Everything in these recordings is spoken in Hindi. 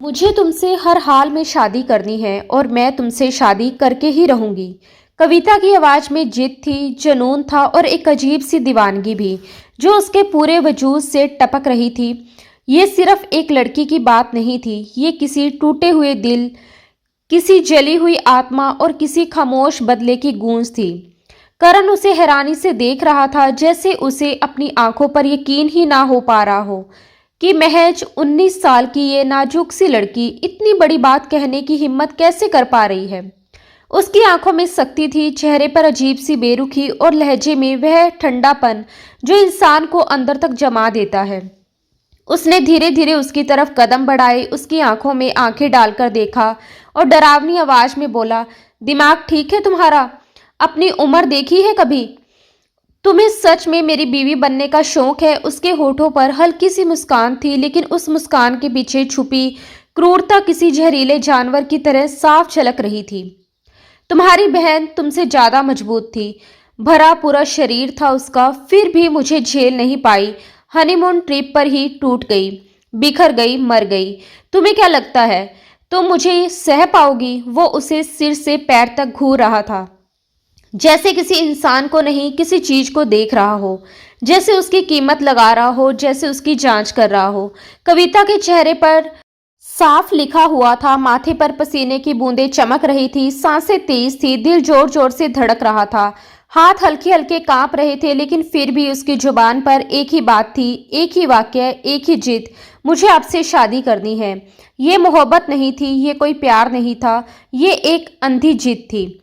मुझे तुमसे हर हाल में शादी करनी है और मैं तुमसे शादी करके ही रहूंगी। कविता की आवाज में जिद थी, जुनून था और एक अजीब सी दीवानगी भी, जो उसके पूरे वजूद से टपक रही थी। ये सिर्फ एक लड़की की बात नहीं थी, ये किसी टूटे हुए दिल, किसी जली हुई आत्मा और किसी खामोश बदले की गूंज थी। करण उसे हैरानी से देख रहा था, जैसे उसे अपनी आंखों पर यकीन ही ना हो पा रहा हो कि महज 19 साल की ये नाजुक सी लड़की इतनी बड़ी बात कहने की हिम्मत कैसे कर पा रही है। उसकी आंखों में सख्ती थी, चेहरे पर अजीब सी बेरुखी और लहजे में वह ठंडापन जो इंसान को अंदर तक जमा देता है। उसने धीरे धीरे उसकी तरफ कदम बढ़ाए, उसकी आंखों में आंखें डालकर देखा और डरावनी आवाज में बोला, दिमाग ठीक है तुम्हारा? अपनी उम्र देखी है कभी? तुम्हें सच में मेरी बीवी बनने का शौक है? उसके होठों पर हल्की सी मुस्कान थी, लेकिन उस मुस्कान के पीछे छुपी क्रूरता किसी जहरीले जानवर की तरह साफ झलक रही थी। तुम्हारी बहन तुमसे ज्यादा मजबूत थी, भरा पूरा शरीर था उसका, फिर भी मुझे झेल नहीं पाई। हनीमून ट्रिप पर ही टूट गई, बिखर गई, मर गई। तुम्हें क्या लगता है तुम मुझे सह पाओगी? वो उसे सिर से पैर तक घूर रहा था, जैसे किसी इंसान को नहीं, किसी चीज को देख रहा हो, जैसे उसकी कीमत लगा रहा हो, जैसे उसकी जांच कर रहा हो। कविता के चेहरे पर साफ लिखा हुआ था, माथे पर पसीने की बूंदें चमक रही थी, सांसें तेज थी, दिल जोर जोर से धड़क रहा था, हाथ हल्के हल्के कांप रहे थे, लेकिन फिर भी उसकी जुबान पर एक ही बात थी, एक ही वाक्य, एक ही जिद, मुझे आपसे शादी करनी है। ये मोहब्बत नहीं थी, ये कोई प्यार नहीं था, ये एक अंधी जिद थी।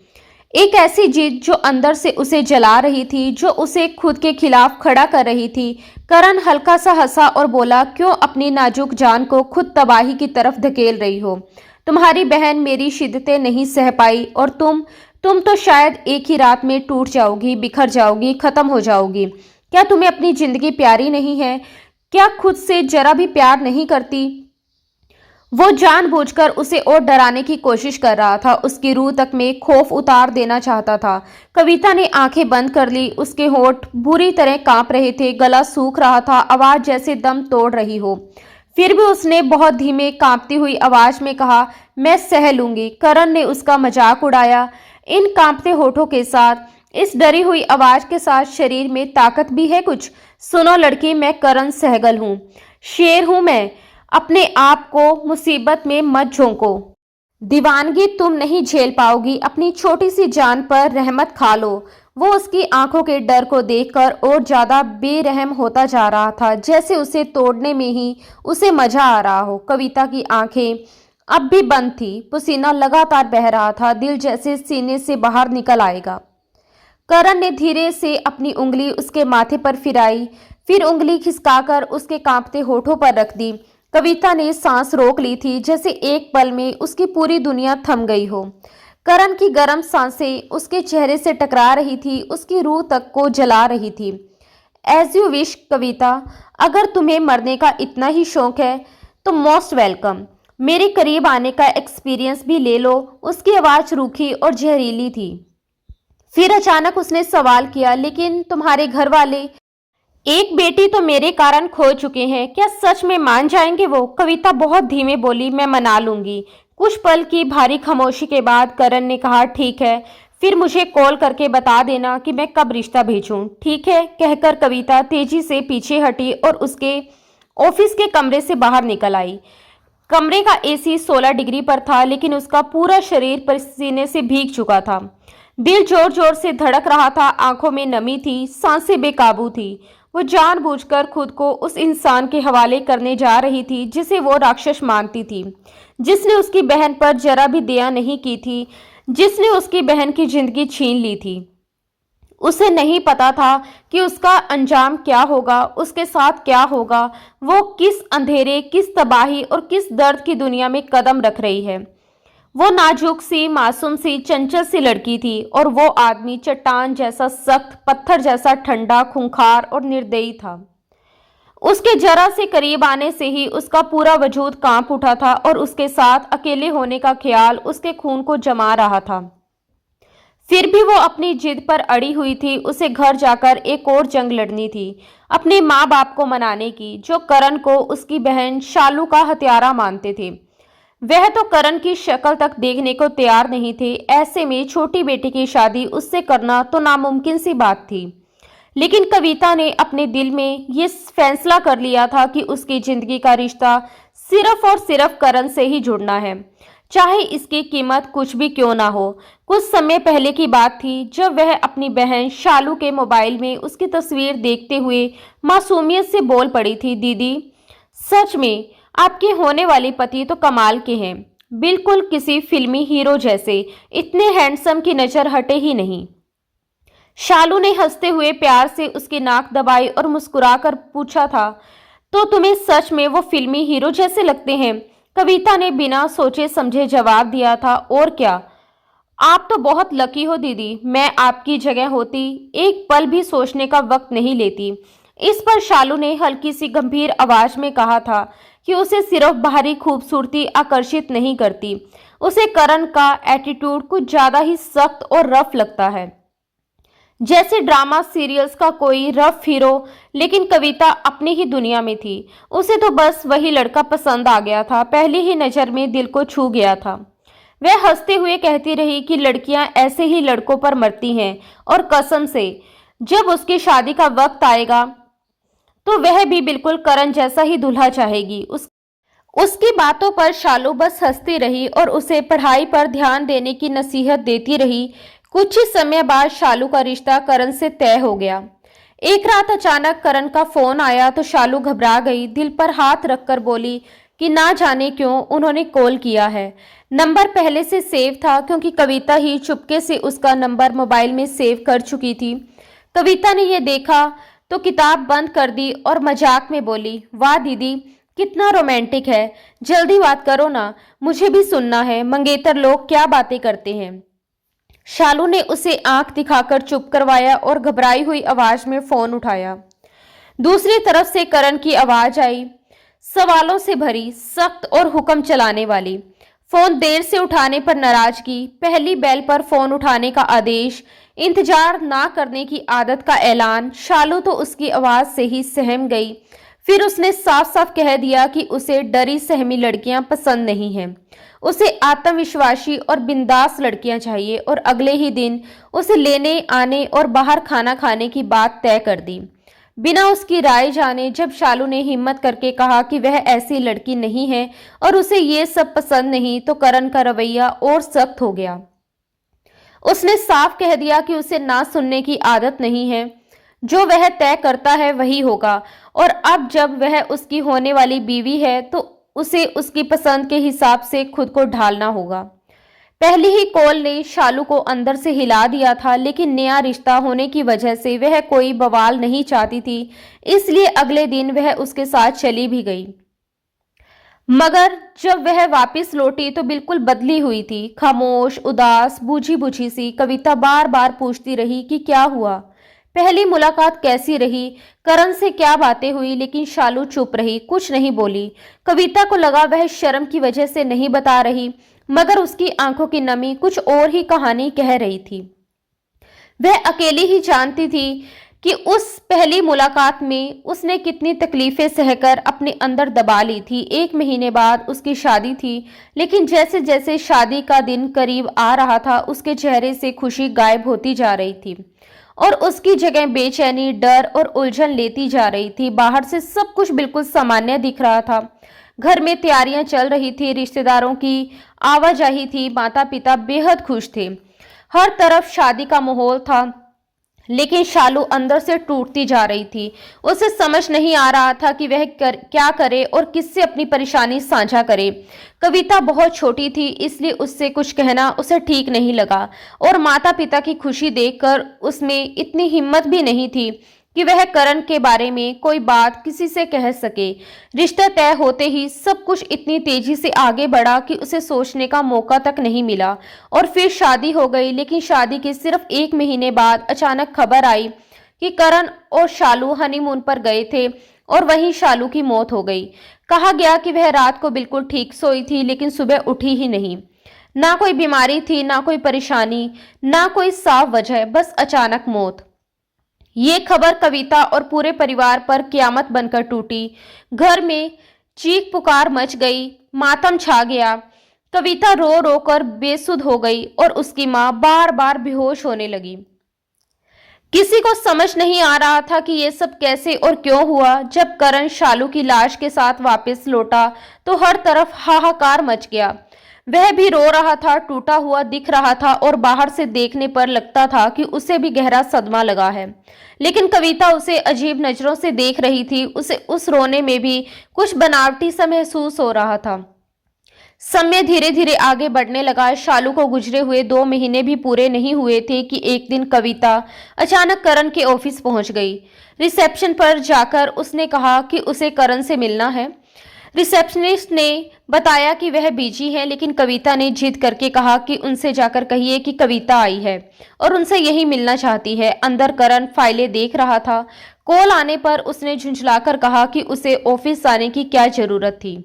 एक ऐसी जिद जो अंदर से उसे जला रही थी, जो उसे खुद के खिलाफ खड़ा कर रही थी। करण हल्का सा हंसा और बोला, क्यों अपनी नाजुक जान को खुद तबाही की तरफ धकेल रही हो? तुम्हारी बहन मेरी शिद्दतें नहीं सह पाई और तुम तो शायद एक ही रात में टूट जाओगी, बिखर जाओगी, खत्म हो जाओगी। क्या तुम्हें अपनी जिंदगी प्यारी नहीं है? क्या खुद से जरा भी प्यार नहीं करती? वो जानबूझकर उसे और डराने की कोशिश कर रहा था, उसकी रूह तक में खौफ उतार देना चाहता था। कविता ने आंखें बंद कर ली, उसके होठ बुरी तरह कांप रहे थे, गला सूख रहा था, आवाज जैसे दम तोड़ रही हो। फिर भी उसने बहुत धीमे कांपती हुई आवाज में कहा, मैं सह लूंगी। करण ने उसका मजाक उड़ाया। इन कांपते होठों के साथ, इस डरी हुई आवाज के साथ शरीर में ताकत भी है कुछ। सुनो लड़की, मैं करण सहगल हूं, शेर हूं मैं। अपने आप को मुसीबत में मत झोंको। दीवानगी तुम नहीं झेल पाओगी, अपनी छोटी सी जान पर रहमत खा लो। वो उसकी आंखों के डर को देखकर और ज्यादा बेरहम होता जा रहा था, जैसे उसे तोड़ने में ही उसे मजा आ रहा हो। कविता की आंखें अब भी बंद थी, पसीना लगातार बह रहा था, दिल जैसे सीने से बाहर निकल आएगा। करण ने धीरे से अपनी उंगली उसके माथे पर फिराई, फिर उंगली खिसकाकर उसके कांपते होठों पर रख दी। कविता ने सांस रोक ली थी, जैसे एक पल में उसकी पूरी दुनिया थम गई हो। करण की गर्म सांसें उसके चेहरे से टकरा रही थी, उसकी रूह तक को जला रही थी। एज यू विश कविता, अगर तुम्हें मरने का इतना ही शौक है तो मोस्ट वेलकम। मेरे करीब आने का एक्सपीरियंस भी ले लो। उसकी आवाज रूखी और जहरीली थी। फिर अचानक उसने सवाल किया, लेकिन तुम्हारे घर वाले? एक बेटी तो मेरे कारण खो चुके हैं, क्या सच में मान जाएंगे वो? कविता बहुत धीमे बोली, मैं मना लूंगी। कुछ पल की भारी खामोशी के बाद करण ने कहा, ठीक है, फिर मुझे कॉल करके बता देना कि मैं कब रिश्ता भेजूं। ठीक है, कहकर कविता तेजी से पीछे हटी और उसके ऑफिस के कमरे से बाहर निकल आई। कमरे का एसी 16 डिग्री पर था, लेकिन उसका पूरा शरीर पसीने से भीग चुका था। दिल जोर जोर से धड़क रहा था, आंखों में नमी थी, सांसें बेकाबू थी। वो जानबूझकर खुद को उस इंसान के हवाले करने जा रही थी जिसे वो राक्षस मानती थी, जिसने उसकी बहन पर जरा भी दया नहीं की थी, जिसने उसकी बहन की जिंदगी छीन ली थी। उसे नहीं पता था कि उसका अंजाम क्या होगा, उसके साथ क्या होगा। वो किस अंधेरे, किस तबाही और किस दर्द की दुनिया में कदम रख रही है। वो नाजुक सी, मासूम सी, चंचल सी लड़की थी और वो आदमी चट्टान जैसा सख्त, पत्थर जैसा ठंडा, खूंखार और निर्दयी था। उसके जरा से करीब आने से ही उसका पूरा वजूद कांप उठा था और उसके साथ अकेले होने का ख्याल उसके खून को जमा रहा था। फिर भी वो अपनी जिद पर अड़ी हुई थी। उसे घर जाकर एक और जंग लड़नी थी, अपने माँ बाप को मनाने की, जो करण को उसकी बहन शालू का हत्यारा मानते थे। वह तो करण की शक्ल तक देखने को तैयार नहीं थे। ऐसे में छोटी बेटी की शादी उससे करना तो नामुमकिन सी बात थी। लेकिन कविता ने अपने दिल में ये फैसला कर लिया था कि उसकी जिंदगी का रिश्ता सिर्फ और सिर्फ करण से ही जुड़ना है, चाहे इसकी कीमत कुछ भी क्यों ना हो। कुछ समय पहले की बात थी जब वह अपनी बहन शालू के मोबाइल में उसकी तस्वीर देखते हुए मासूमियत से बोल पड़ी थी, दीदी सच में आपके होने वाले पति तो कमाल के हैं, बिल्कुल किसी फिल्मी हीरो जैसे, इतने हैंडसम की नजर हटे ही नहीं। शालू ने हंसते हुए प्यार से उसकी नाक दबाई और मुस्कुराकर पूछा था, तो तुम्हें सच में वो फिल्मी हीरो जैसे लगते हैं? कविता ने बिना सोचे समझे जवाब दिया था, और क्या, आप तो बहुत लकी हो दीदी, मैं आपकी जगह होती एक पल भी सोचने का वक्त नहीं लेती। इस पर शालू ने हल्की सी गंभीर आवाज में कहा था कि उसे सिर्फ बाहरी खूबसूरती आकर्षित नहीं करती, उसे करण का एटीट्यूड कुछ ज्यादा ही सख्त और रफ लगता है, जैसे ड्रामा सीरियल्स का कोई रफ हीरो। लेकिन कविता अपनी ही दुनिया में थी, उसे तो बस वही लड़का पसंद आ गया था, पहली ही नजर में दिल को छू गया था। वह हंसते हुए कहती रही कि लड़कियां ऐसे ही लड़कों पर मरती हैं, और कसम से जब उसकी शादी का वक्त आएगा तो वह भी बिल्कुल करण जैसा ही दूल्हा चाहेगी। उसकी बातों पर शालू बस हंसती रही और उसे पढ़ाई पर ध्यान देने की नसीहत देती रही। कुछ ही समय बाद शालू का रिश्ता करण से तय हो गया। एक रात अचानक करण का फोन आया तो शालू घबरा गई, दिल पर हाथ रखकर बोली कि ना जाने क्यों उन्होंने कॉल किया है। नंबर पहले से सेव था क्योंकि कविता ही चुपके से उसका नंबर मोबाइल में सेव कर चुकी थी। कविता ने यह देखा तो किताब बंद कर दी और मजाक में बोली, वाह दीदी कितना रोमांटिक है, जल्दी बात करो ना, मुझे भी सुनना है, मंगेतर लोग क्या बातें करते हैं। शालू ने उसे आंख दिखाकर चुप करवाया और घबराई हुई आवाज में फोन उठाया। दूसरी तरफ से करण की आवाज आई, सवालों से भरी, सख्त और हुक्म चलाने वाली। फोन देर से उठाने पर नाराजगी, पहली बेल पर फोन उठाने का आदेश, इंतजार ना करने की आदत का ऐलान। शालू तो उसकी आवाज से ही सहम गई। फिर उसने साफ साफ कह दिया कि उसे डरी सहमी लड़कियां पसंद नहीं हैं, उसे आत्मविश्वासी और बिंदास लड़कियां चाहिए, और अगले ही दिन उसे लेने आने और बाहर खाना खाने की बात तय कर दी। बिना उसकी राय जाने जब शालू ने हिम्मत करके कहा कि वह ऐसी लड़की नहीं है और उसे ये सब पसंद नहीं, तो करण का रवैया और सख्त हो गया। उसने साफ कह दिया कि उसे ना सुनने की आदत नहीं है, जो वह तय करता है वही होगा, और अब जब वह उसकी होने वाली बीवी है तो उसे उसकी पसंद के हिसाब से खुद को ढालना होगा। पहली ही कॉल ने शालू को अंदर से हिला दिया था, लेकिन नया रिश्ता होने की वजह से वह कोई बवाल नहीं चाहती थी, इसलिए अगले दिन वह उसके साथ चली भी गई। मगर जब वह वापस लौटी तो बिल्कुल बदली हुई थी, खामोश, उदास, बूझी बुझी सी। कविता बार बार पूछती रही कि क्या हुआ, पहली मुलाकात कैसी रही, करण से क्या बातें हुई, लेकिन शालू चुप रही, कुछ नहीं बोली। कविता को लगा वह शर्म की वजह से नहीं बता रही, मगर उसकी आंखों की नमी कुछ और ही कहानी कह रही थी। वह अकेली ही जानती थी कि उस पहली मुलाकात में उसने कितनी तकलीफें सहकर अपने अंदर दबा ली थी। 1 महीने बाद उसकी शादी थी, लेकिन जैसे जैसे शादी का दिन करीब आ रहा था उसके चेहरे से खुशी गायब होती जा रही थी और उसकी जगह बेचैनी, डर और उलझन लेती जा रही थी। बाहर से सब कुछ बिल्कुल सामान्य दिख रहा था। घर में तैयारियां चल रही थी, रिश्तेदारों की आवाजाही थी, माता पिता बेहद खुश थे, हर तरफ शादी का माहौल था। लेकिन शालू अंदर से टूटती जा रही थी। उसे समझ नहीं आ रहा था कि वह क्या करे और किससे अपनी परेशानी साझा करे। कविता बहुत छोटी थी, इसलिए उससे कुछ कहना उसे ठीक नहीं लगा, और माता पिता की खुशी देखकर उसमें इतनी हिम्मत भी नहीं थी कि वह करण के बारे में कोई बात किसी से कह सके। रिश्ता तय होते ही सब कुछ इतनी तेजी से आगे बढ़ा कि उसे सोचने का मौका तक नहीं मिला, और फिर शादी हो गई। लेकिन शादी के सिर्फ 1 महीने बाद अचानक खबर आई कि करण और शालू हनीमून पर गए थे और वहीं शालू की मौत हो गई। कहा गया कि वह रात को बिल्कुल ठीक सोई थी, लेकिन सुबह उठी ही नहीं। ना कोई बीमारी थी, ना कोई परेशानी, ना कोई साफ वजह, बस अचानक मौत। ये खबर कविता और पूरे परिवार पर क़यामत बनकर टूटी। घर में चीख पुकार मच गई, मातम छा गया। कविता रो रो कर बेसुध हो गई और उसकी माँ बार बार बेहोश होने लगी। किसी को समझ नहीं आ रहा था कि ये सब कैसे और क्यों हुआ। जब करण शालू की लाश के साथ वापस लौटा तो हर तरफ हाहाकार मच गया। वह भी रो रहा था, टूटा हुआ दिख रहा था और बाहर से देखने पर लगता था कि उसे भी गहरा सदमा लगा है। लेकिन कविता उसे अजीब नजरों से देख रही थी। उसे उस रोने में भी कुछ बनावटी सा महसूस हो रहा था। समय धीरे धीरे आगे बढ़ने लगा। शालू को गुजरे हुए 2 महीने भी पूरे नहीं हुए थे कि एक दिन कविता अचानक करण के ऑफिस पहुंच गई। रिसेप्शन पर जाकर उसने कहा कि उसे करण से मिलना है। रिसेप्शनिस्ट ने बताया कि वह बिजी है, लेकिन कविता ने जिद करके कहा कि उनसे जाकर कहिए कि कविता आई है और उनसे यही मिलना चाहती है। अंदर करण फाइलें देख रहा था। कॉल आने पर उसने झुंझलाकर कहा कि उसे ऑफिस आने की क्या जरूरत थी,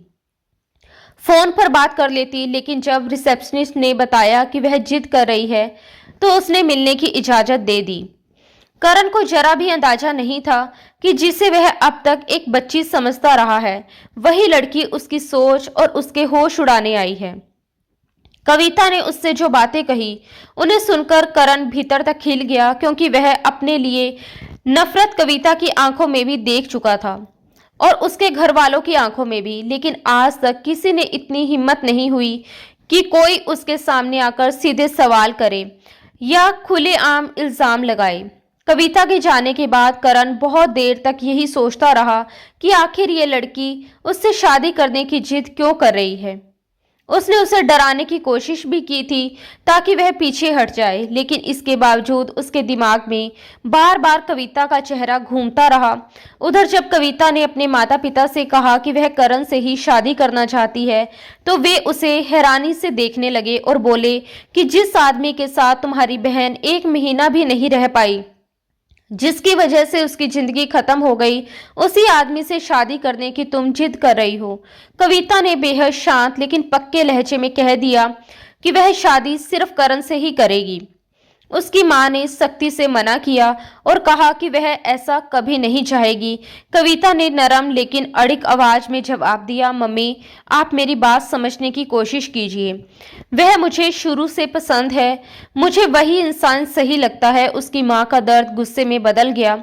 फोन पर बात कर लेती। लेकिन जब रिसेप्शनिस्ट ने बताया कि वह जिद कर रही है तो उसने मिलने की इजाजत दे दी। करण को जरा भी अंदाजा नहीं था कि जिसे वह अब तक एक बच्ची समझता रहा है, वही लड़की उसकी सोच और उसके होश उड़ाने आई है। कविता ने उससे जो बातें कही उन्हें सुनकर करण भीतर तक हिल गया, क्योंकि वह अपने लिए नफरत कविता की आंखों में भी देख चुका था और उसके घर वालों की आंखों में भी। लेकिन आज तक किसी ने इतनी हिम्मत नहीं हुई कि कोई उसके सामने आकर सीधे सवाल करे या खुलेआम इल्जाम लगाए। कविता के जाने के बाद करण बहुत देर तक यही सोचता रहा कि आखिर ये लड़की उससे शादी करने की जिद क्यों कर रही है। उसने उसे डराने की कोशिश भी की थी ताकि वह पीछे हट जाए, लेकिन इसके बावजूद उसके दिमाग में बार बार कविता का चेहरा घूमता रहा। उधर जब कविता ने अपने माता पिता से कहा कि वह करण से ही शादी करना चाहती है तो वे उसे हैरानी से देखने लगे और बोले कि जिस आदमी के साथ तुम्हारी बहन 1 महीना भी नहीं रह पाई, जिसकी वजह से उसकी जिंदगी खत्म हो गई, उसी आदमी से शादी करने की तुम जिद कर रही हो। कविता ने बेहद शांत लेकिन पक्के लहजे में कह दिया कि वह शादी सिर्फ करण से ही करेगी। उसकी मां ने सख्ती से मना किया और कहा कि वह ऐसा कभी नहीं चाहेगी। कविता ने नरम लेकिन अड़िग आवाज में जवाब दिया, मम्मी आप मेरी बात समझने की कोशिश कीजिए। वह मुझे शुरू से पसंद है, मुझे वही इंसान सही लगता है। उसकी मां का दर्द गुस्से में बदल गया।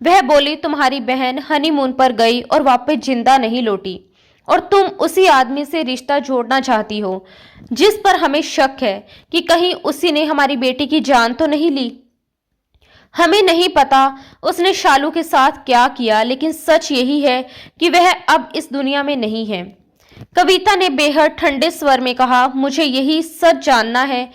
वह बोली, तुम्हारी बहन हनीमून पर गई और वापस जिंदा नहीं लौटी और तुम उसी आदमी से रिश्ता जोड़ना चाहती हो जिस पर हमें शक है कि कहीं उसी ने हमारी बेटी की जान तो नहीं ली। हमें नहीं पता उसने शालू के साथ क्या किया, लेकिन सच यही है कि वह अब इस दुनिया में नहीं है। कविता ने बेहद ठंडे स्वर में कहा, मुझे यही सच जानना है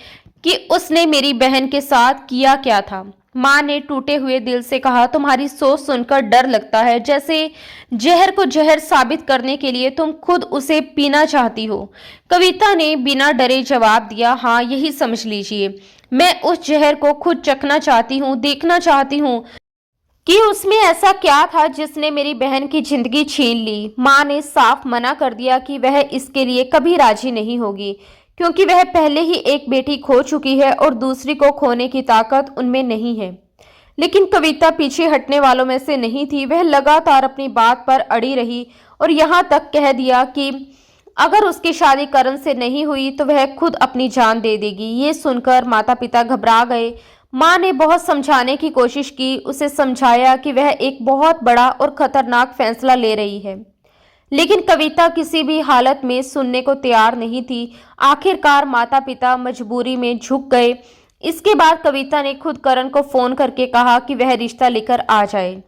कि उसने मेरी बहन के साथ किया क्या था। मां ने टूटे हुए दिल से कहा, तुम्हारी सोच सुनकर डर लगता है, जैसे जहर को जहर साबित करने के लिए तुम खुद उसे पीना चाहती हो। कविता ने बिना डरे जवाब दिया, हाँ यही समझ लीजिए, मैं उस जहर को खुद चखना चाहती हूँ, देखना चाहती हूँ कि उसमें ऐसा क्या था जिसने मेरी बहन की जिंदगी छीन ली। मां ने साफ मना कर दिया कि वह इसके लिए कभी राजी नहीं होगी, क्योंकि वह पहले ही एक बेटी खो चुकी है और दूसरी को खोने की ताकत उनमें नहीं है। लेकिन कविता पीछे हटने वालों में से नहीं थी। वह लगातार अपनी बात पर अड़ी रही और यहाँ तक कह दिया कि अगर उसकी शादी करण से नहीं हुई तो वह खुद अपनी जान दे देगी। ये सुनकर माता पिता घबरा गए। माँ ने बहुत समझाने की कोशिश की, उसे समझाया कि वह एक बहुत बड़ा और खतरनाक फैसला ले रही है, लेकिन कविता किसी भी हालत में सुनने को तैयार नहीं थी। आखिरकार माता पिता मजबूरी में झुक गए। इसके बाद कविता ने खुद करण को फोन करके कहा कि वह रिश्ता लेकर आ जाए,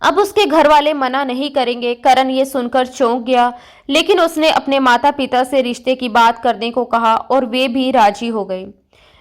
अब उसके घर वाले मना नहीं करेंगे। करण ये सुनकर चौंक गया, लेकिन उसने अपने माता पिता से रिश्ते की बात करने को कहा और वे भी राजी हो गए।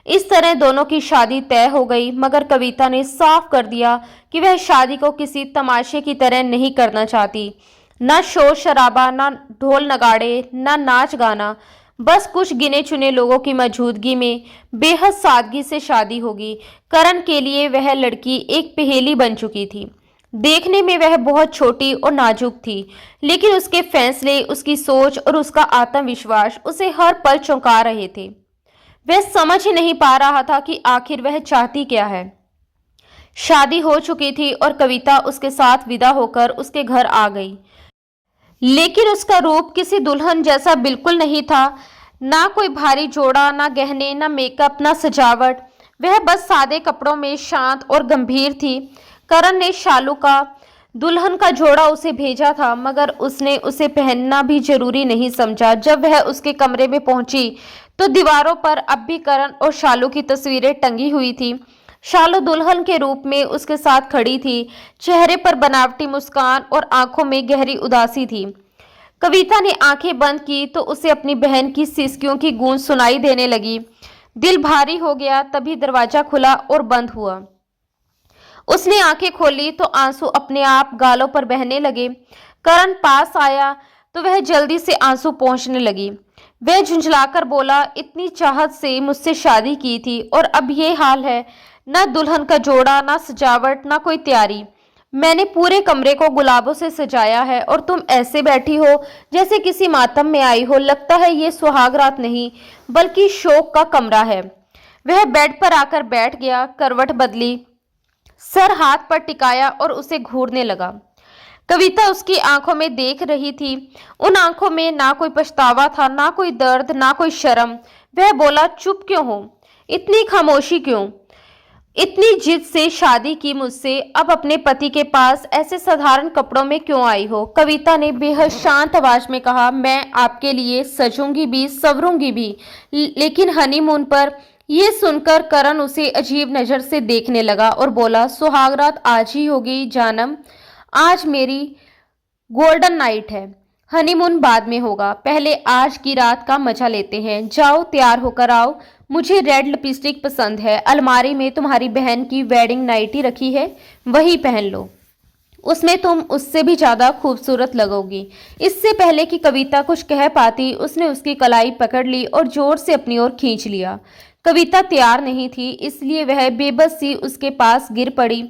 इस तरह दोनों की शादी तय हो गई, मगर कविता ने साफ कर दिया कि वह शादी को किसी तमाशे की तरह नहीं करना चाहती। न शोर शराबा, न ढोल नगाड़े, न नाच गाना, बस कुछ गिने चुने लोगों की मौजूदगी में बेहद सादगी से शादी होगी। करण के लिए वह लड़की एक पहेली बन चुकी थी। देखने में वह बहुत छोटी और नाजुक थी, लेकिन उसके फैसले, उसकी सोच और उसका आत्मविश्वास उसे हर पल चौंका रहे थे। वह समझ ही नहीं पा रहा था कि आखिर वह चाहती क्या है। शादी हो चुकी थी और कविता उसके साथ विदा होकर उसके घर आ गई। लेकिन उसका रूप किसी दुल्हन जैसा बिल्कुल नहीं था। ना कोई भारी जोड़ा, ना गहने, ना मेकअप, ना सजावट। वह बस सादे कपड़ों में शांत और गंभीर थी। करण ने शालू का दुल्हन का जोड़ा उसे भेजा था, मगर उसने उसे पहनना भी जरूरी नहीं समझा। जब वह उसके कमरे में पहुंची तो दीवारों पर अब भी करण और शालू की तस्वीरें टंगी हुई थी। शालू दुल्हन के रूप में उसके साथ खड़ी थी। चेहरे पर बनावटी मुस्कान और आंखों में गहरी उदासी थी। कविता ने आंखें बंद की तो उसे अपनी बहन की सिसकियों की गूंज सुनाई देने लगी। दिल भारी हो गया। तभी दरवाजा खुला और बंद हुआ। उसने आंखें खोली तो आंसू अपने आप गालों पर बहने लगे। करण पास आया तो वह जल्दी से आंसू पोंछने लगी। वह झुंझलाकर बोला, इतनी चाहत से मुझसे शादी की थी और अब ये हाल है। ना दुल्हन का जोड़ा, ना सजावट, ना कोई तैयारी। मैंने पूरे कमरे को गुलाबों से सजाया है और तुम ऐसे बैठी हो जैसे किसी मातम में आई हो। लगता है ये सुहाग रात नहीं बल्कि शोक का कमरा है। वह बेड पर आकर बैठ गया, करवट बदली, सर हाथ पर टिकाया और उसे घूरने लगा। कविता उसकी आंखों में देख रही थी। उन आंखों में ना कोई पछतावा था, ना कोई दर्द, ना कोई शर्म। वह बोला, चुप क्यों हो? इतनी खामोशी क्यों? इतनी जिद से शादी की मुझसे, अब अपने पति के पास ऐसे साधारण कपड़ों में क्यों आई हो? कविता ने बेहद शांत आवाज में कहा, मैं आपके लिए सजूंगी भी, संवरूंगी भी, लेकिन हनीमून पर। ये सुनकर करण उसे अजीब नजर से देखने लगा और बोला, सुहागरात आज ही होगी जानम। आज मेरी गोल्डन नाइट है। हनीमून बाद में होगा। पहले आज की रात का मजा लेते हैं। जाओ तैयार होकर आओ। मुझे रेड लिपस्टिक पसंद है। अलमारी में तुम्हारी बहन की वेडिंग नाइटी रखी है, वही पहन लो। उसमें तुम उससे भी ज्यादा खूबसूरत लगोगी। इससे पहले कि कविता कुछ कह पाती, उसने उसकी कलाई पकड़ ली और जोर से अपनी ओर खींच लिया। कविता तैयार नहीं थी, इसलिए वह बेबस सी उसके पास गिर पड़ी।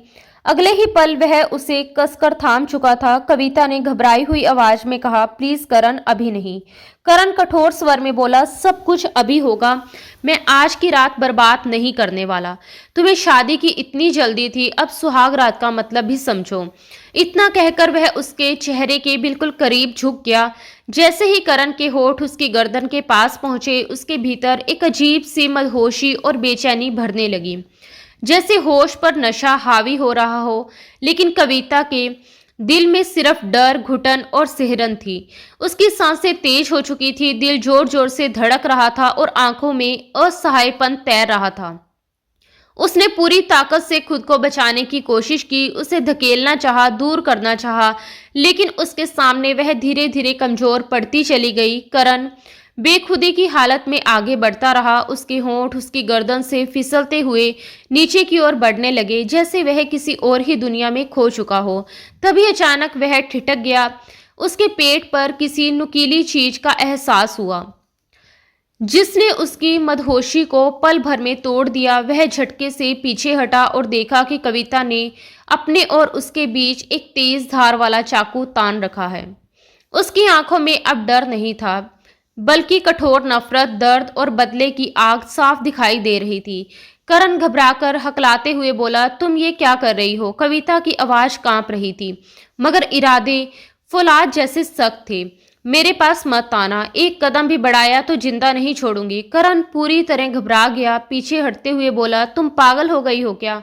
अगले ही पल वह उसे कसकर थाम चुका था। कविता ने घबराई हुई आवाज में कहा, प्लीज करण, अभी नहीं। करण कठोर स्वर में बोला, सब कुछ अभी होगा। मैं आज की रात बर्बाद नहीं करने वाला। तुम्हें शादी की इतनी जल्दी थी, अब सुहाग रात का मतलब भी समझो। इतना कहकर वह उसके चेहरे के बिल्कुल करीब झुक गया। जैसे ही करण के होठ उसकी गर्दन के पास पहुंचे, उसके भीतर एक अजीब सी मदहोशी और बेचैनी भरने लगी, जैसे होश पर नशा हावी हो रहा हो। लेकिन कविता के दिल में सिर्फ डर, घुटन और सिहरन थी। उसकी सांसें तेज हो चुकी थी, दिल जोर जोर से धड़क रहा था और आंखों में असहायपन तैर रहा था। उसने पूरी ताकत से खुद को बचाने की कोशिश की, उसे धकेलना चाहा, दूर करना चाहा, लेकिन उसके सामने वह धीरे धीरे कमजोर पड़ती चली गई। करण बेखुदी की हालत में आगे बढ़ता रहा। उसके होंठ उसकी गर्दन से फिसलते हुए नीचे की ओर बढ़ने लगे, जैसे वह किसी और ही दुनिया में खो चुका हो। तभी अचानक वह ठिठक गया। उसके पेट पर किसी नुकीली चीज का एहसास हुआ, जिसने उसकी मदहोशी को पल भर में तोड़ दिया। वह झटके से पीछे हटा और देखा कि कविता ने अपने और उसके बीच एक तेज धार वाला चाकू तान रखा है। उसकी आंखों में अब डर नहीं था, बल्कि कठोर नफरत, दर्द और बदले की आग साफ दिखाई दे रही थी। करण घबराकर हकलाते हुए बोला, तुम ये क्या कर रही हो? कविता की आवाज कांप रही थी, मगर इरादे फौलाद जैसे सख्त थे। मेरे पास मत आना, एक कदम भी बढ़ाया तो जिंदा नहीं छोड़ूंगी। करण पूरी तरह घबरा गया, पीछे हटते हुए बोला, तुम पागल हो गई हो क्या?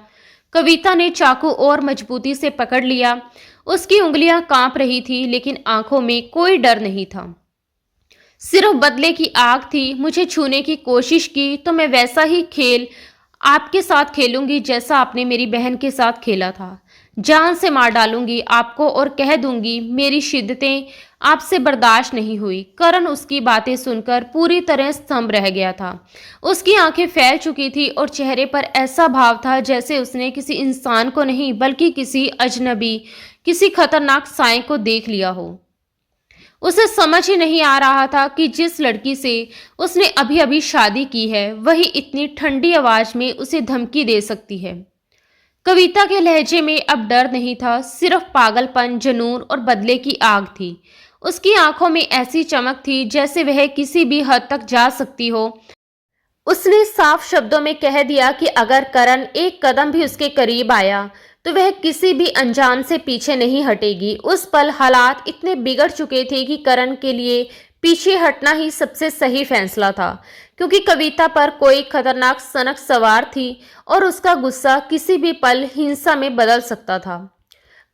कविता ने चाकू और मजबूती से पकड़ लिया। उसकी उंगलियां कांप रही थी, लेकिन आंखों में कोई डर नहीं था, सिर्फ बदले की आग थी। मुझे छूने की कोशिश की तो मैं वैसा ही खेल आपके साथ खेलूंगी जैसा आपने मेरी बहन के साथ खेला था। जान से मार डालूंगी आपको और कह दूंगी मेरी शिद्दतें आपसे बर्दाश्त नहीं हुई। करण उसकी बातें सुनकर पूरी तरह स्तंभ रह गया था। उसकी आंखें फैल चुकी थी और चेहरे पर ऐसा भाव था जैसे उसने किसी इंसान को नहीं बल्कि किसी अजनबी, किसी खतरनाक साए को देख लिया हो। उसे समझ ही नहीं आ रहा था कि जिस लड़की से उसने अभी अभी शादी की है, वही इतनी ठंडी आवाज में उसे धमकी दे सकती है। कविता के लहजे में अब डर नहीं था, सिर्फ पागलपन, जुनून और बदले की आग थी। उसकी आंखों में ऐसी चमक थी जैसे वह किसी भी हद तक जा सकती हो। उसने साफ शब्दों में कह दिया कि अगर करण एक कदम भी उसके करीब आया तो वह किसी भी अनजान से पीछे नहीं हटेगी। उस पल हालात इतने बिगड़ चुके थे कि करण के लिए पीछे हटना ही सबसे सही फैसला था, क्योंकि कविता पर कोई खतरनाक सनक सवार थी और उसका गुस्सा किसी भी पल हिंसा में बदल सकता था।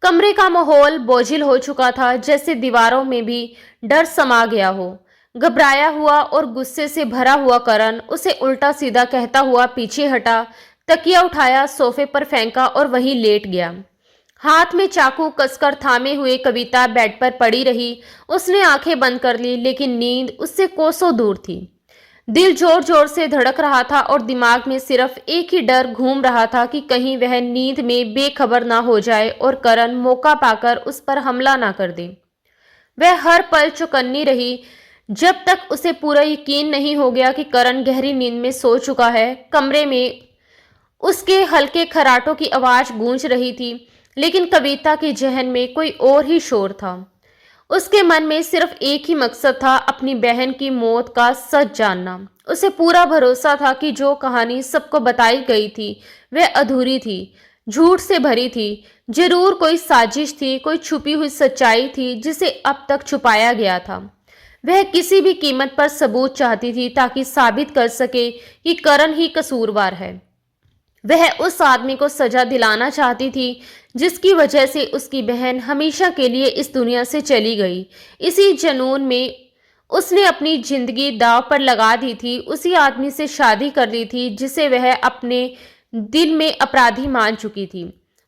कमरे का माहौल बोझिल हो चुका था, जैसे दीवारों में भी डर समा गया हो। घबराया हुआ और गुस्से से भरा हुआ करण उसे उल्टा सीधा कहता हुआ पीछे हटा, तकिया उठाया, सोफे पर फेंका और वहीं लेट गया। हाथ में चाकू कसकर थामे हुए कविता बेड पर पड़ी रही। उसने आंखें बंद कर ली, लेकिन नींद उससे कोसों दूर थी। दिल जोर जोर से धड़क रहा था और दिमाग में सिर्फ एक ही डर घूम रहा था कि कहीं वह नींद में बेखबर ना हो जाए और करण मौका पाकर उस पर हमला ना कर दे। वह हर पल चौकन्नी रही, जब तक उसे पूरा यकीन नहीं हो गया कि करण गहरी नींद में सो चुका है। कमरे में उसके हल्के खराटों की आवाज गूंज रही थी, लेकिन कविता के जहन में कोई और ही शोर था। उसके मन में सिर्फ एक ही मकसद था, अपनी बहन की मौत का सच जानना। उसे पूरा भरोसा था कि जो कहानी सबको बताई गई थी वह अधूरी थी, झूठ से भरी थी। जरूर कोई साजिश थी, कोई छुपी हुई सच्चाई थी जिसे अब तक छुपाया गया था। वह किसी भी कीमत पर सबूत चाहती थी, ताकि साबित कर सके कि करण ही कसूरवार है। वह उस आदमी को सजा दिलाना चाहती थी जिसकी वजह से उसकी बहन हमेशा के लिए इस दुनिया से चली गई। इसी जुनून में उसने अपनी जिंदगी दांव पर लगा दी थी। उसी आदमी से शादी कर ली थी जिसे वह अपने दिल में अपराधी मान चुकी थी।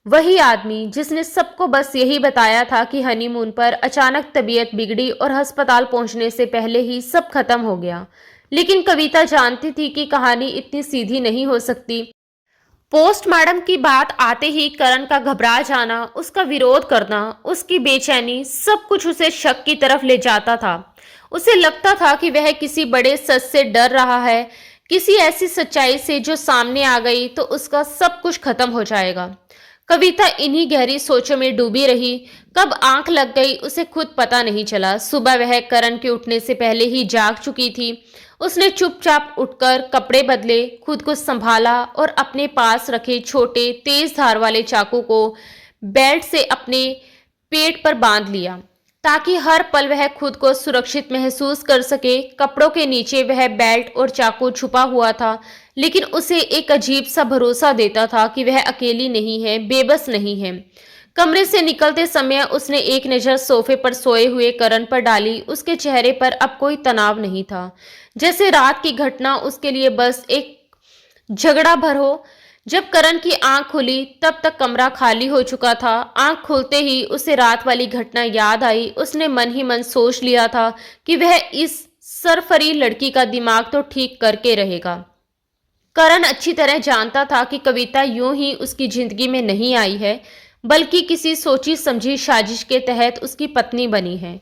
वही आदमी जिसने सबको बस यही बताया था कि हनीमून पर अचानक तबीयत बिगड़ी और अस्पताल पहुंचने से पहले ही सब खत्म हो गया। लेकिन कविता जानती थी कि कहानी इतनी सीधी नहीं हो सकती। पोस्टमार्टम की बात आते ही करण का घबरा जाना, उसका विरोध करना, उसकी बेचैनी, सब कुछ उसे शक की तरफ ले जाता था। उसे लगता था कि वह किसी बड़े सच से डर रहा है, किसी ऐसी सच्चाई से जो सामने आ गई तो उसका सब कुछ खत्म हो जाएगा। कविता इन्हीं गहरी सोचों में डूबी रही। कब आंख लग गई उसे खुद पता नहीं चला। सुबह वह करण के उठने से पहले ही जाग चुकी थी। उसने चुपचाप उठकर कपड़े बदले, खुद को संभाला और अपने पास रखे छोटे तेज धार वाले चाकू को बेल्ट से अपने पेट पर बांध लिया, ताकि हर पल वह खुद को सुरक्षित महसूस कर सके। कपड़ों के नीचे वह बेल्ट और चाकू छुपा हुआ था, लेकिन उसे एक अजीब सा भरोसा देता था कि वह अकेली नहीं है, बेबस नहीं है। कमरे से निकलते समय उसने एक नज़र सोफे पर सोए हुए करण पर डाली। उसके चेहरे पर अब कोई तनाव नहीं था, जैसे रात की घटना उसके लिए बस एक झगड़ा भर हो। जब करण की आंख खुली तब तक कमरा खाली हो चुका था। आंख खुलते ही उसे रात वाली घटना याद आई। उसने मन ही मन सोच लिया था कि वह इस सरफरी लड़की का दिमाग तो ठीक करके रहेगा। करण अच्छी तरह जानता था कि कविता यूं ही उसकी जिंदगी में नहीं आई है, बल्कि किसी सोची समझी साजिश के तहत उसकी पत्नी बनी है।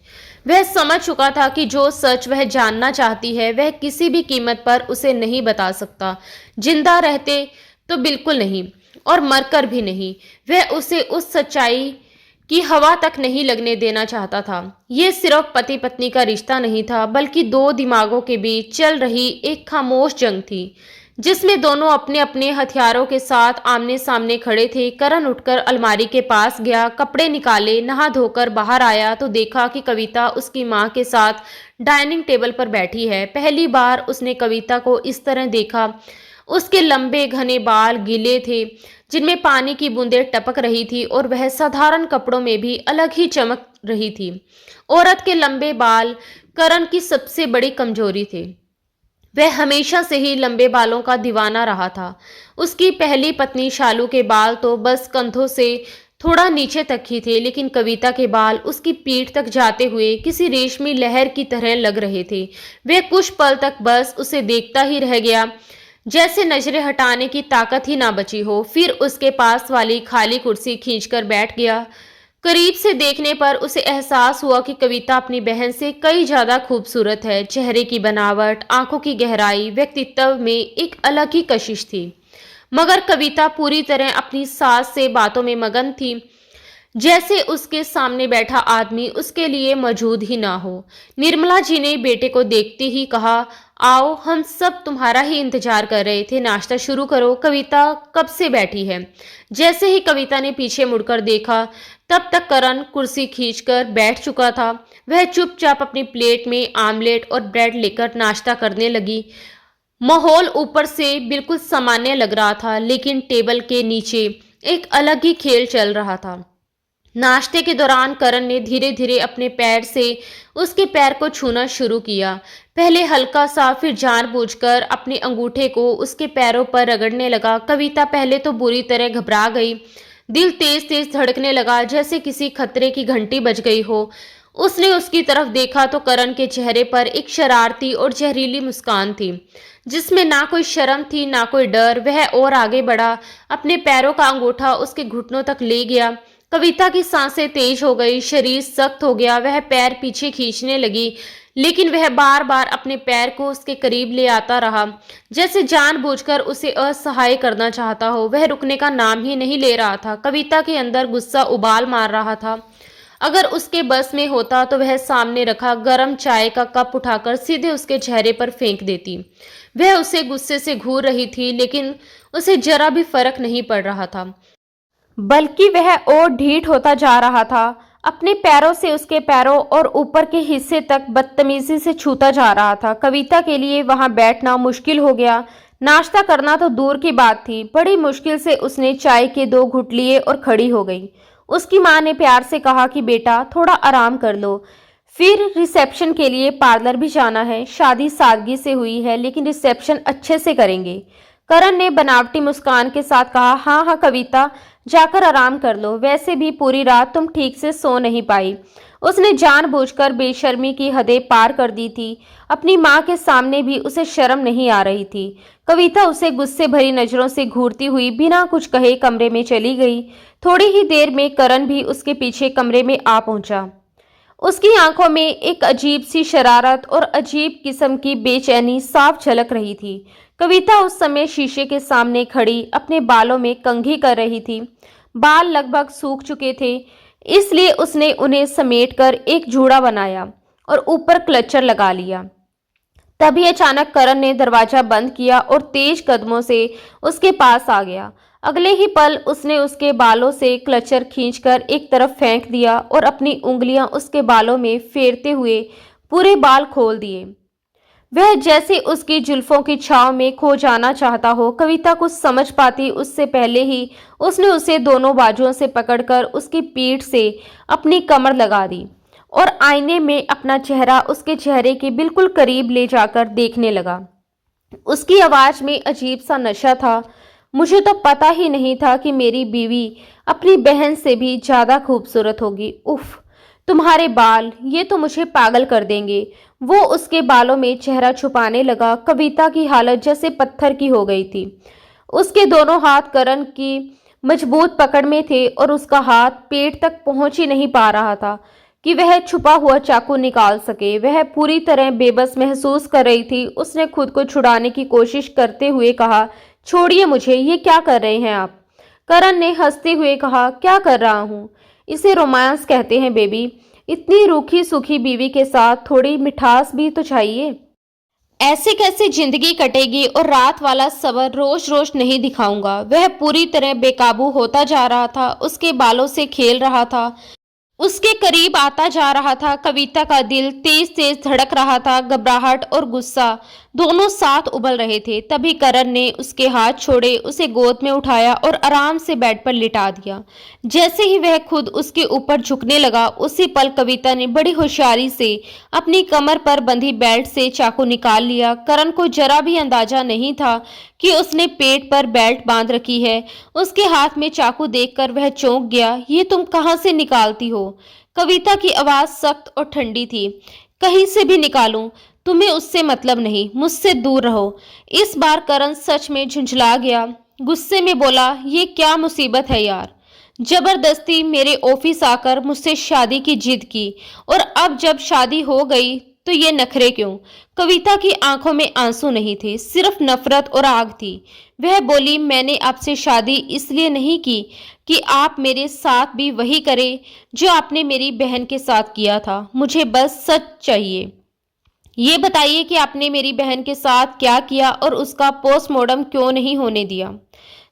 वह समझ चुका था कि जो सच वह जानना चाहती है वह किसी भी कीमत पर उसे नहीं बता सकता, जिंदा रहते तो बिल्कुल नहीं और मरकर भी नहीं। वह उसे उस सच्चाई की हवा तक नहीं लगने देना चाहता था। ये सिर्फ पति पत्नी का रिश्ता नहीं था, बल्कि दो दिमागों के बीच चल रही एक खामोश जंग थी, जिसमें दोनों अपने अपने हथियारों के साथ आमने सामने खड़े थे। करण उठकर अलमारी के पास गया, कपड़े निकाले, नहा धोकर बाहर आया तो देखा कि कविता उसकी माँ के साथ डाइनिंग टेबल पर बैठी है। पहली बार उसने कविता को इस तरह देखा। उसके लंबे घने बाल गीले थे, जिनमें पानी की बूंदें टपक रही थी, और वह साधारण कपड़ों में भी अलग ही चमक रही थी। औरत के लंबे बाल करण की सबसे बड़ी कमजोरी थे। वह हमेशा से ही लंबे बालों का दीवाना रहा था। उसकी पहली पत्नी शालू के बाल तो बस कंधों से थोड़ा नीचे तक ही थे, लेकिन कविता के बाल उसकी पीठ तक जाते हुए किसी रेशमी लहर की तरह लग रहे थे। वह कुछ पल तक बस उसे देखता ही रह गया, जैसे नजरें हटाने की ताकत ही ना बची हो। फिर उसके पास वाली खाली कुर्सी खींचकर बैठ गया। करीब से देखने पर उसे एहसास हुआ कि कविता अपनी बहन से कई ज्यादा खूबसूरत है। चेहरे की बनावट, आंखों की गहराई, व्यक्तित्व में एक अलग ही कशिश थी। मगर कविता पूरी तरह अपनी सास से बातों में मगन थी। जैसे उसके सामने बैठा आदमी उसके लिए मौजूद ही ना हो। निर्मला जी ने बेटे को देखते ही कहा, आओ, हम सब तुम्हारा ही इंतजार कर रहे थे, नाश्ता शुरू करो, कविता कब से बैठी है। जैसे ही कविता ने पीछे मुड़कर देखा, तब तक करण कुर्सी खींचकर बैठ चुका था। वह चुपचाप अपनी प्लेट में आमलेट और ब्रेड लेकर नाश्ता करने लगी। माहौल ऊपर से बिल्कुल सामान्य लग रहा था, लेकिन टेबल के नीचे एक अलग ही खेल चल रहा था। नाश्ते के दौरान करण ने धीरे धीरे अपने पैर से उसके पैर को छूना शुरू किया। पहले हल्का सा, फिर जानबूझकर अपने अंगूठे को उसके पैरों पर रगड़ने लगा। कविता पहले तो बुरी तरह घबरा गई। दिल तेज तेज धड़कने लगा, जैसे किसी खतरे की घंटी बज गई हो। उसने उसकी तरफ देखा तो करण के चेहरे पर एक शरारती और जहरीली मुस्कान थी, जिसमें ना कोई शर्म थी ना कोई डर। वह और आगे बढ़ा, अपने पैरों का अंगूठा उसके घुटनों तक ले गया। कविता की सांसें तेज हो गई, शरीर सख्त हो गया। वह पैर पीछे खींचने लगी, लेकिन वह बार बार अपने पैर को उसके करीब ले आता रहा, जैसे जानबूझकर उसे असहाय करना चाहता हो। वह रुकने का नाम ही नहीं ले रहा था। कविता के अंदर गुस्सा उबाल मार रहा था। अगर उसके बस में होता तो वह सामने रखा गर्म चाय का कप उठाकर सीधे उसके चेहरे पर फेंक देती। वह उसे गुस्से से घूर रही थी, लेकिन उसे जरा भी फर्क नहीं पड़ रहा था, बल्कि वह और ढीठ होता जा रहा था। अपने पैरों से उसके पैरों और ऊपर के हिस्से तक बदतमीजी से छूता जा रहा था। कविता के लिए वहां बैठना मुश्किल हो गया। नाश्ता करना तो दूर की बात थी। बड़ी मुश्किल से उसने चाय के 2 घुट लिए और खड़ी हो गई। उसकी माँ ने प्यार से कहा कि बेटा, थोड़ा आराम कर लो, फिर रिसेप्शन के लिए पार्लर भी जाना है। शादी सादगी से हुई है, लेकिन रिसेप्शन अच्छे से करेंगे। करण ने बनावटी मुस्कान के साथ कहा, हाँ हाँ कविता, जाकर आराम कर लो। वैसे भी पूरी रात तुम ठीक से सो नहीं पाई। उसने जानबूझकर बेशर्मी की हदें पार कर दी थी। अपनी माँ के सामने भी उसे शर्म नहीं आ रही थी। कविता उसे गुस्से भरी नजरों से घूरती हुई बिना कुछ कहे कमरे में चली गई। थोड़ी ही देर में करण भी उसके पीछे कमरे में आ पहुंचा। उसकी आंखों में एक अजीब सी शरारत और अजीब किस्म की बेचैनी साफ झलक रही थी। कविता उस समय शीशे के सामने खड़ी अपने बालों में कंघी कर रही थी। बाल लगभग सूख चुके थे, इसलिए उसने उन्हें समेटकर एक जूड़ा बनाया और ऊपर क्लचर लगा लिया। तभी अचानक करण ने दरवाजा बंद किया और तेज कदमों से उसके पास आ गया। अगले ही पल उसने उसके बालों से क्लचर खींचकर एक तरफ फेंक दिया और अपनी उंगलियां उसके बालों में फेरते हुए पूरे बाल खोल दिए। वह जैसे उसकी जुल्फों की छाव में खो जाना चाहता हो। कविता कुछ समझ पाती उससे पहले ही उसने उसे दोनों बाजुओं से पकड़कर उसकी पीठ से अपनी कमर लगा दी और आईने में अपना चेहरा उसके चेहरे के बिल्कुल करीब ले जाकर देखने लगा। उसकी आवाज में अजीब सा नशा था। मुझे तो पता ही नहीं था कि मेरी बीवी अपनी बहन से भी ज्यादा खूबसूरत होगी। उफ, तुम्हारे बाल, ये तो मुझे पागल कर देंगे। वो उसके बालों में चेहरा छुपाने लगा। कविता की हालत जैसे पत्थर की हो गई थी। उसके दोनों हाथ करण की मजबूत पकड़ में थे और उसका हाथ पेट तक पहुंच ही नहीं पा रहा था कि वह छुपा हुआ चाकू निकाल सके। वह पूरी तरह बेबस महसूस कर रही थी। उसने खुद को छुड़ाने की कोशिश करते हुए कहा, छोड़िए मुझे, ये क्या कर रहे हैं आप? करण ने हंसते हुए कहा, क्या कर रहा हूँ? इसे रोमांस कहते हैं बेबी। इतनी रूखी सूखी बीवी के साथ थोड़ी मिठास भी तो चाहिए। ऐसे कैसे जिंदगी कटेगी? और रात वाला सबर रोज रोज नहीं दिखाऊंगा। वह पूरी तरह बेकाबू होता जा रहा था, उसके बालों से खेल रहा था, उसके करीब आता जा रहा था। कविता का दिल तेज तेज धड़क रहा था। घबराहट और गुस्सा दोनों साथ उबल रहे थे। तभी करण ने उसके हाथ छोड़े, उसे गोद में उठाया और आराम से बेड पर लिटा दिया। जैसे ही वह खुद उसके ऊपर झुकने लगा, उसी पल कविता ने बड़ी होशियारी से अपनी कमर पर बंधी बेल्ट से चाकू निकाल लिया। करण को जरा भी अंदाजा नहीं था कि उसने पेट पर बेल्ट बांध रखी है। उसके हाथ में चाकू देखकर वह चौंक गया। ये तुम कहां से निकालती हो? कविता की आवाज सख्त और ठंडी थी। कहीं से भी निकालूं, तुम्हें उससे मतलब नहीं, मुझसे दूर रहो। इस बार करण सच में झुंझला गया। गुस्से में बोला, ये क्या मुसीबत है यार? जबरदस्ती मेरे ऑफिस आकर मुझसे शादी की जिद की, और अब जब शादी हो गई तो ये नखरे क्यों? कविता की आंखों में आंसू नहीं थे, सिर्फ नफरत और आग थी। वह बोली, मैंने आपसे शादी इसलिए नहीं की कि आप मेरे साथ भी वही करें जो आपने मेरी बहन के साथ किया था। मुझे बस सच चाहिए। ये बताइए कि आपने मेरी बहन के साथ क्या किया और उसका पोस्टमार्टम क्यों नहीं होने दिया,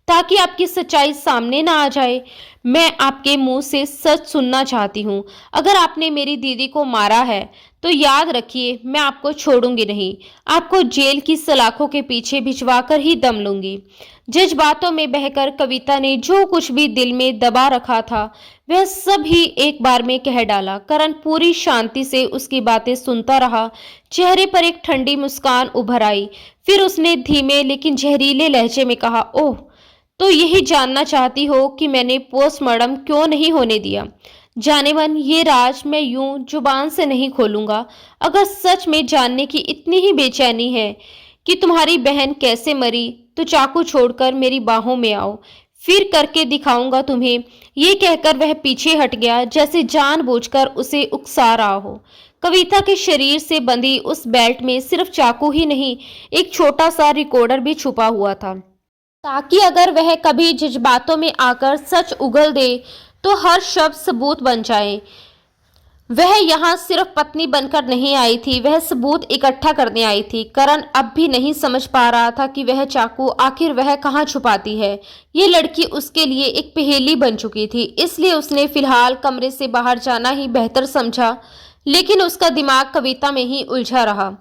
ताकि आपकी सच्चाई सामने ना आ जाए। मैं आपके मुंह से सच सुनना चाहती हूँ। अगर आपने मेरी दीदी को मारा है तो याद रखिए, मैं आपको छोड़ूंगी नहीं। आपको जेल की सलाखों के पीछे भिजवाकर ही दम लूंगी। जज्बातों में बहकर कविता ने जो कुछ भी दिल में दबा रखा था वह सब ही एक बार में कह डाला। करण पूरी शांति से उसकी बातें सुनता रहा। चेहरे पर एक ठंडी मुस्कान उभर आई। फिर उसने धीमे लेकिन जहरीले लहजे में कहा, ओह, तो यही जानना चाहती हो कि मैंने पोस्टमार्टम क्यों नहीं होने दिया? जाने मन, ये राज मैं यूं जुबान से नहीं खोलूंगा। अगर सच में जानने की इतनी ही बेचैनी है कि तुम्हारी बहन कैसे मरी, तो चाकू छोड़कर मेरी बाहों में आओ, फिर करके दिखाऊंगा तुम्हें। ये कहकर वह पीछे हट गया, जैसे जानबूझकर उसे उकसा रहा हो। कविता के शरीर से बंधी उस बेल्ट में सिर्फ चाकू ही नहीं, एक छोटा सा रिकॉर्डर भी छुपा हुआ था, ताकि अगर वह कभी जज्बातों में आकर सच उगल दे तो हर शब्द सबूत बन जाए। वह यहाँ सिर्फ पत्नी बनकर नहीं आई थी, वह सबूत इकट्ठा करने आई थी। करण अब भी नहीं समझ पा रहा था कि वह चाकू आखिर वह कहाँ छुपाती है। ये लड़की उसके लिए एक पहेली बन चुकी थी, इसलिए उसने फिलहाल कमरे से बाहर जाना ही बेहतर समझा। लेकिन उसका दिमाग कविता में ही उलझा रहा।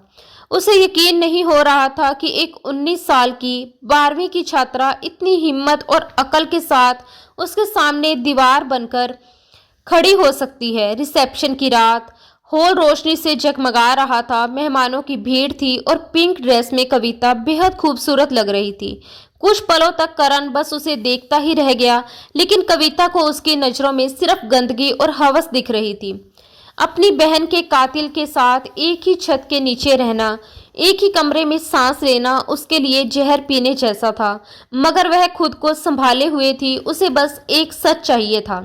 उसे यकीन नहीं हो रहा था कि एक 19 साल की 12वीं की छात्रा इतनी हिम्मत और अकल के साथ उसके सामने दीवार बनकर खड़ी हो सकती है। रिसेप्शन की रात हॉल रोशनी से जगमगा रहा था। मेहमानों की भीड़ थी और पिंक ड्रेस में कविता बेहद खूबसूरत लग रही थी। कुछ पलों तक करण बस उसे देखता ही रह गया, लेकिन कविता को उसकी नजरों में सिर्फ गंदगी और हवस दिख रही थी। अपनी बहन के कातिल के साथ एक ही छत के नीचे रहना, एक ही कमरे में सांस लेना उसके लिए जहर पीने जैसा था। मगर वह खुद को संभाले हुए थी। उसे बस एक सच चाहिए था,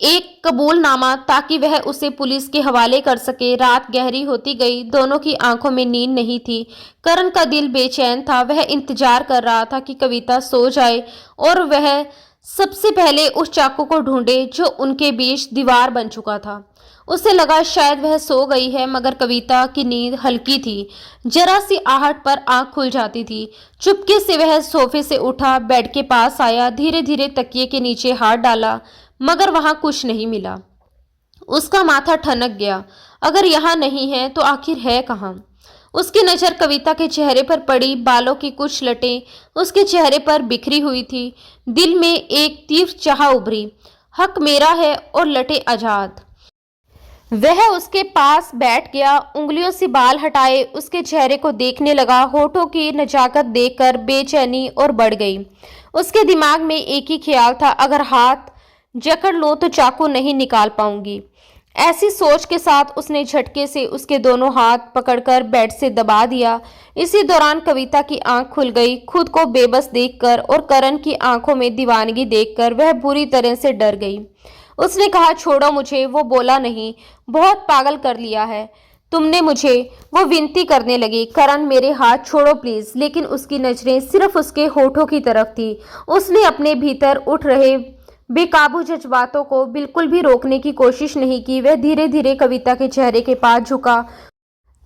एक कबूलनामा, ताकि वह उसे पुलिस के हवाले कर सके। रात गहरी होती गई, दोनों की आंखों में नींद नहीं थी। करण का दिल बेचैन था। वह इंतजार कर रहा था कि कविता सो जाए और वह सबसे पहले उस चाकू को ढूंढे जो उनके बीच दीवार बन चुका था। उसे लगा शायद वह सो गई है, मगर कविता की नींद हल्की थी। जरा सी आहट पर आंख खुल जाती थी। चुपके से वह सोफे से उठा, बेड के पास आया, धीरे धीरे तकिए के नीचे हाथ डाला, मगर वहां कुछ नहीं मिला। उसका माथा ठनक गया। अगर यहाँ नहीं है तो आखिर है कहाँ? उसकी नजर कविता के चेहरे पर पड़ी। बालों की कुछ लटें उसके चेहरे पर बिखरी हुई थी। दिल में एक तीव्र चाह उभरी, हक मेरा है और लटे आजाद। वह उसके पास बैठ गया, उंगलियों से बाल हटाए उसके चेहरे को देखने लगा। होठों की नजाकत देखकर बेचैनी और बढ़ गई। उसके दिमाग में एक ही ख्याल था, अगर हाथ जकड़ लो तो चाकू नहीं निकाल पाऊंगी। ऐसी सोच के साथ उसने झटके से उसके दोनों हाथ पकड़कर बेड से दबा दिया। इसी दौरान कविता की आंख खुल गई। खुद को बेबस देखकर और करण की आंखों में दीवानगी देखकर वह बुरी तरह से डर गई। उसने कहा, छोड़ो मुझे। वो बोला, नहीं, बहुत पागल कर लिया है तुमने मुझे। वो विनती करने लगी, करण मेरे हाथ छोड़ो प्लीज। लेकिन उसकी नजरें सिर्फ उसके होठों की तरफ थी। उसने अपने भीतर उठ रहे बेकाबू जज्बातों को बिल्कुल भी रोकने की कोशिश नहीं की। वह धीरे धीरे कविता के चेहरे के पास झुका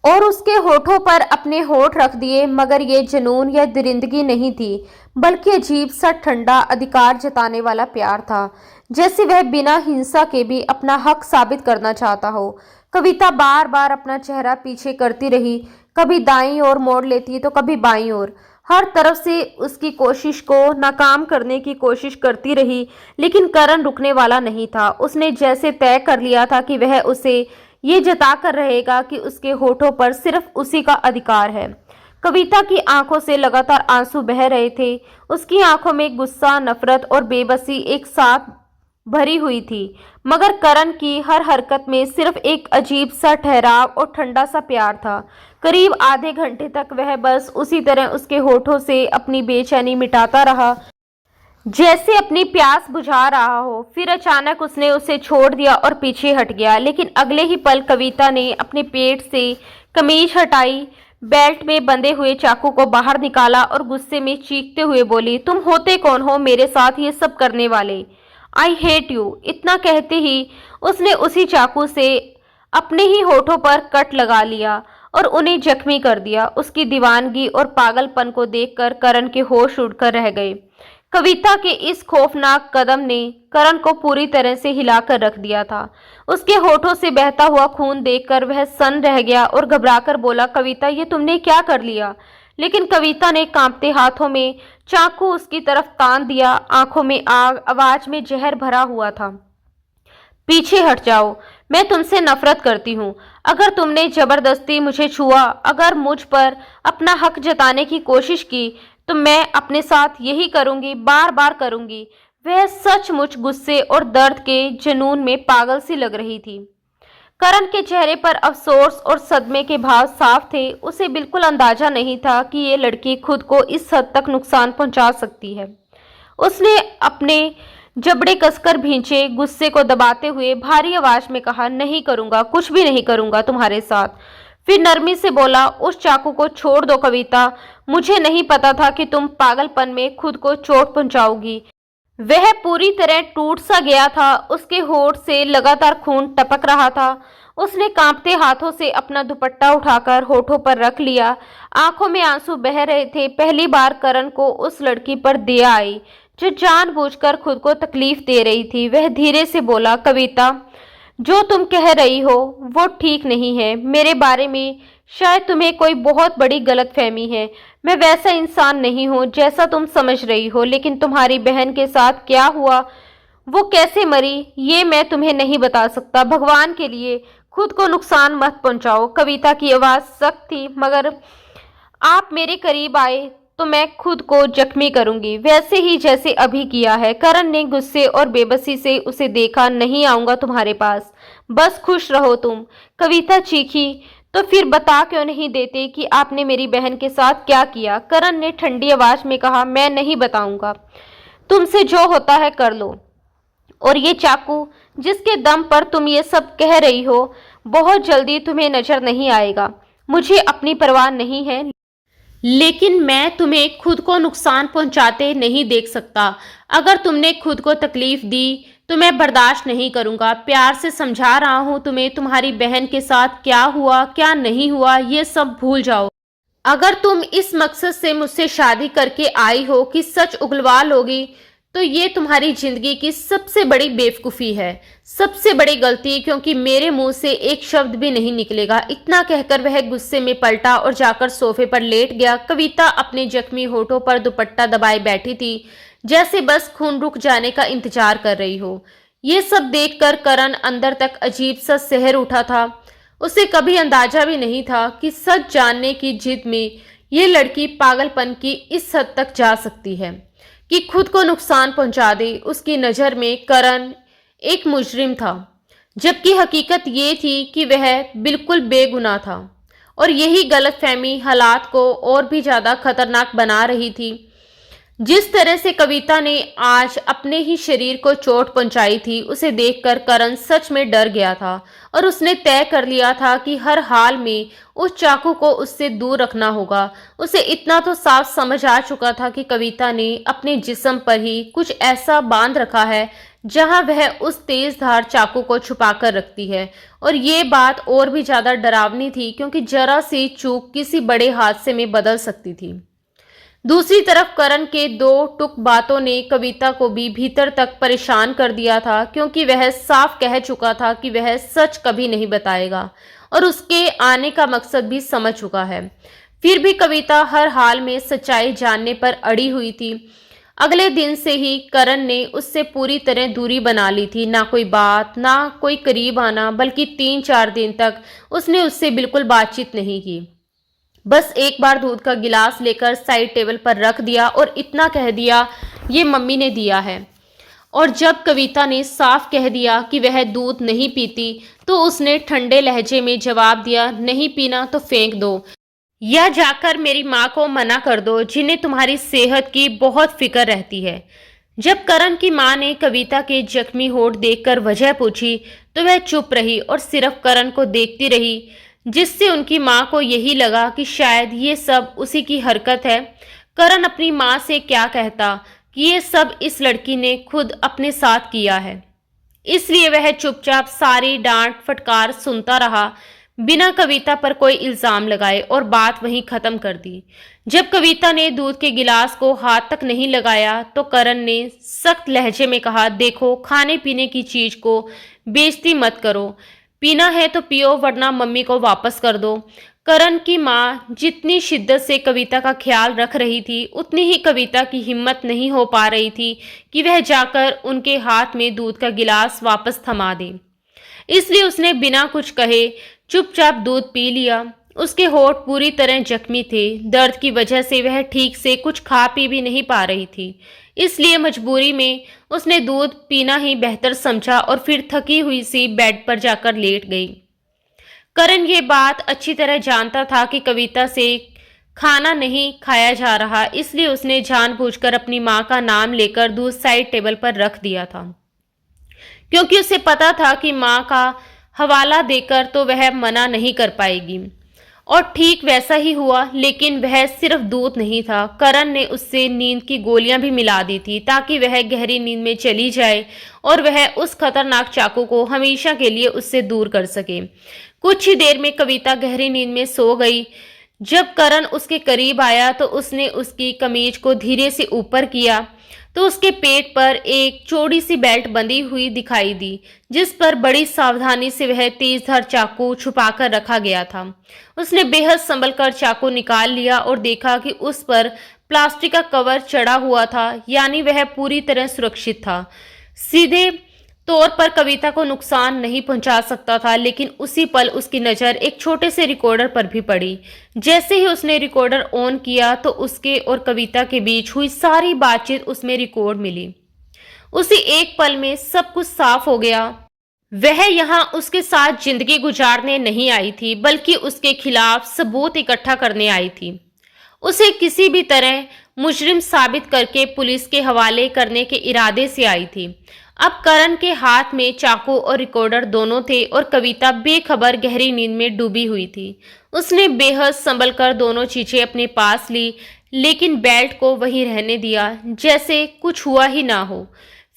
और उसके होठों पर अपने होठ रख दिए। मगर ये जुनून या दरिंदगी नहीं थी, बल्कि अजीब सा ठंडा अधिकार जताने वाला प्यार था, जैसे वह बिना हिंसा के भी अपना हक साबित करना चाहता हो। कविता बार बार अपना चेहरा पीछे करती रही, कभी दाईं ओर मोड़ लेती तो कभी बाईं ओर। हर तरफ से उसकी कोशिश को नाकाम करने की कोशिश करती रही, लेकिन करण रुकने वाला नहीं था। उसने जैसे तय कर लिया था कि वह उसे ये जताकर रहेगा कि उसके होठों पर सिर्फ उसी का अधिकार है। कविता की आंखों से लगातार आंसू बह रहे थे। उसकी आंखों में गुस्सा, नफरत और बेबसी एक साथ भरी हुई थी, मगर करण की हर हरकत में सिर्फ एक अजीब सा ठहराव और ठंडा सा प्यार था। करीब आधे घंटे तक वह बस उसी तरह उसके होठों से अपनी बेचैनी मिटाता रहा, जैसे अपनी प्यास बुझा रहा हो। फिर अचानक उसने उसे छोड़ दिया और पीछे हट गया। लेकिन अगले ही पल कविता ने अपने पेट से कमीज हटाई, बेल्ट में बंधे हुए चाकू को बाहर निकाला और गुस्से में चीखते हुए बोली, तुम होते कौन हो मेरे साथ ये सब करने वाले? I hate you. इतना कहते ही उसने उसी चाकू से अपने ही होठों पर कट लगा लिया और उन्हें जख्मी कर दिया। उसकी दीवानगी और पागलपन को देखकर करण के होश उड़कर रह गए। कविता के इस खौफनाक कदम ने करण को पूरी तरह से हिलाकर रख दिया था। उसके होठों से बहता हुआ खून देखकर वह सन्न रह गया और घबराकर बोला, कविता ये तुमने क्या कर लिया? लेकिन कविता ने कांपते हाथों में चाकू उसकी तरफ तान दिया। आंखों में आग, आवाज में जहर भरा हुआ था। पीछे हट जाओ, मैं तुमसे नफरत करती हूँ। अगर तुमने जबरदस्ती मुझे छुआ, अगर मुझ पर अपना हक जताने की कोशिश की, तो मैं अपने साथ यही करूंगी, बार बार करूंगी। वह सचमुच गुस्से और दर्द के जुनून में पागल सी लग रही थी। करण के चेहरे पर अफसोस और सदमे के भाव साफ थे। उसे बिल्कुल अंदाजा नहीं था कि ये लड़की खुद को इस हद तक नुकसान पहुंचा सकती है। उसने अपने जबड़े कसकर भींचे, गुस्से को दबाते हुए भारी आवाज में कहा, नहीं करूंगा, कुछ भी नहीं करूंगा तुम्हारे साथ। फिर नरमी से बोला, उस चाकू को छोड़ दो कविता। मुझे नहीं पता था कि तुम पागलपन में खुद को चोट पहुंचाओगी। वह पूरी तरह टूट सा गया था। उसके होठ से लगातार खून टपक रहा था। उसने कांपते हाथों से अपना दुपट्टा उठाकर होठों पर रख लिया। आंखों में आंसू बह रहे थे। पहली बार करण को उस लड़की पर दया आई जो जानबूझकर खुद को तकलीफ दे रही थी। वह धीरे से बोला, कविता जो तुम कह रही हो वो ठीक नहीं है। मेरे बारे में शायद तुम्हें कोई बहुत बड़ी गलतफहमी है। मैं वैसा इंसान नहीं हूँ जैसा तुम समझ रही हो। लेकिन तुम्हारी बहन के साथ क्या हुआ, वो कैसे मरी, ये मैं तुम्हें नहीं बता सकता। भगवान के लिए खुद को नुकसान मत पहुंचाओ। कविता की आवाज़ सख्त थी, मगर आप मेरे करीब आए तो मैं खुद को जख्मी करूंगी, वैसे ही जैसे अभी किया है। करण ने गुस्से और बेबसी से उसे देखा। नहीं आऊंगा तुम्हारे पास, बस खुश रहो तुम। कविता चीखी, तो फिर बता क्यों नहीं देते कि आपने मेरी बहन के साथ क्या किया? करण ने ठंडी आवाज में कहा, मैं नहीं बताऊंगा। तुमसे जो होता है कर लो। और ये चाकू जिसके दम पर तुम ये सब कह रही हो, बहुत जल्दी तुम्हें नजर नहीं आएगा। मुझे अपनी परवाह नहीं है, लेकिन मैं तुम्हें खुद को नुकसान पहुंचाते नहीं देख सकता। अगर तुमने खुद को तकलीफ दी तो मैं बर्दाश्त नहीं करूंगा। प्यार से समझा रहा हूं तुम्हें, तुम्हारी बहन के साथ क्या हुआ क्या नहीं हुआ ये सब भूल जाओ। अगर तुम इस मकसद से मुझसे शादी करके आई हो कि सच उगलवा लोगी, तो ये तुम्हारी जिंदगी की सबसे बड़ी बेवकूफ़ी है, सबसे बड़ी गलती, क्योंकि मेरे मुंह से एक शब्द भी नहीं निकलेगा। इतना कहकर वह गुस्से में पलटा और जाकर सोफे पर लेट गया। कविता अपने जख्मी होठों पर दुपट्टा दबाए बैठी थी, जैसे बस खून रुक जाने का इंतजार कर रही हो। ये सब देखकर करण अंदर तक अजीब सा सहर उठा था। उसे कभी अंदाजा भी नहीं था कि सच जानने की जिद में ये लड़की पागलपन की इस हद तक जा सकती है कि खुद को नुकसान पहुंचा दे। उसकी नज़र में करण एक मुजरिम था, जबकि हकीकत ये थी कि वह बिल्कुल बेगुनाह था। और यही गलतफहमी हालात को और भी ज़्यादा खतरनाक बना रही थी। जिस तरह से कविता ने आज अपने ही शरीर को चोट पहुंचाई थी, उसे देखकर करण सच में डर गया था और उसने तय कर लिया था कि हर हाल में उस चाकू को उससे दूर रखना होगा। उसे इतना तो साफ समझ आ चुका था कि कविता ने अपने जिस्म पर ही कुछ ऐसा बांध रखा है जहां वह उस तेज धार चाकू को छुपा कर रखती है। और ये बात और भी ज्यादा डरावनी थी, क्योंकि जरा सी चूक किसी बड़े हादसे में बदल सकती थी। दूसरी तरफ करण के दो टुक बातों ने कविता को भी भीतर तक परेशान कर दिया था, क्योंकि वह साफ कह चुका था कि वह सच कभी नहीं बताएगा और उसके आने का मकसद भी समझ चुका है। फिर भी कविता हर हाल में सच्चाई जानने पर अड़ी हुई थी। अगले दिन से ही करण ने उससे पूरी तरह दूरी बना ली थी। ना कोई बात, ना कोई करीब आना, बल्कि 3-4 दिन तक उसने उससे बिल्कुल बातचीत नहीं की। बस एक बार दूध का गिलास लेकर साइड टेबल पर रख दिया और इतना कह दिया, ये मम्मी ने दिया है। और जब कविता ने साफ कह दिया कि वह दूध नहीं पीती, तो उसने ठंडे लहजे में जवाब दिया, नहीं पीना तो फेंक दो, या जाकर मेरी माँ को मना कर दो, जिन्हें तुम्हारी सेहत की बहुत फिक्र रहती है। जब करण की मां ने कविता के जख्मी होठ देखकर वजह पूछी तो वह चुप रही और सिर्फ करण को देखती रही, जिससे उनकी मां को यही लगा कि शायद ये सब उसी की हरकत है। करण अपनी मां से क्या कहता कि ये सब इस लड़की ने खुद अपने साथ किया है, इसलिए वह चुपचाप सारी डांट फटकार सुनता रहा, बिना कविता पर कोई इल्जाम लगाए, और बात वहीं खत्म कर दी। जब कविता ने दूध के गिलास को हाथ तक नहीं लगाया तो करण ने सख्त लहजे में कहा, देखो, खाने पीने की चीज को बेइज्जती मत करो, पीना है तो पियो वरना मम्मी को वापस कर दो। करण की मां जितनी शिद्दत से कविता का ख्याल रख रही थी, उतनी ही कविता की हिम्मत नहीं हो पा रही थी कि वह जाकर उनके हाथ में दूध का गिलास वापस थमा दे। इसलिए उसने बिना कुछ कहे चुपचाप दूध पी लिया। उसके होठ पूरी तरह जख्मी थे, दर्द की वजह से वह ठीक से कुछ खा पी भी नहीं पा रही थी, इसलिए मजबूरी में उसने दूध पीना ही बेहतर समझा और फिर थकी हुई सी बेड पर जाकर लेट गई। करण ये बात अच्छी तरह जानता था कि कविता से खाना नहीं खाया जा रहा, इसलिए उसने जानबूझकर अपनी मां का नाम लेकर दूध साइड टेबल पर रख दिया था, क्योंकि उसे पता था कि मां का हवाला देकर तो वह मना नहीं कर पाएगी। और ठीक वैसा ही हुआ, लेकिन वह सिर्फ दूध नहीं था, करण ने उससे नींद की गोलियां भी मिला दी थी ताकि वह गहरी नींद में चली जाए और वह उस खतरनाक चाकू को हमेशा के लिए उससे दूर कर सके। कुछ ही देर में कविता गहरी नींद में सो गई। जब करण उसके करीब आया तो उसने उसकी कमीज को धीरे से ऊपर किया तो उसके पेट पर एक चौड़ी सी बेल्ट बंधी हुई दिखाई दी, जिस पर बड़ी सावधानी से वह तेजधार चाकू छुपाकर रखा गया था। उसने बेहद संभल कर चाकू निकाल लिया और देखा कि उस पर प्लास्टिक का कवर चढ़ा हुआ था, यानी वह पूरी तरह सुरक्षित था। सीधे तौर पर कविता को नुकसान नहीं पहुंचा सकता था, लेकिन उसी पल उसकी नज़र एक छोटे से रिकॉर्डर पर भी पड़ी। जैसे ही उसने रिकॉर्डर ऑन किया तो उसके और कविता के बीच हुई सारी बातचीत उसमें रिकॉर्ड मिली। उसी एक पल में सब कुछ साफ हो गया। वह यहाँ उसके साथ जिंदगी गुजारने नहीं आई थी, बल्कि उसके खिलाफ सबूत इकट्ठा करने आई थी। उसे किसी भी तरह मुजरिम साबित करके पुलिस के हवाले करने के इरादे से आई थी। अब करण के हाथ में चाकू और रिकॉर्डर दोनों थे और कविता बेखबर गहरी नींद में डूबी हुई थी। उसने बेहद संभल कर दोनों चीजें अपने पास ली, लेकिन बेल्ट को वहीं रहने दिया जैसे कुछ हुआ ही ना हो।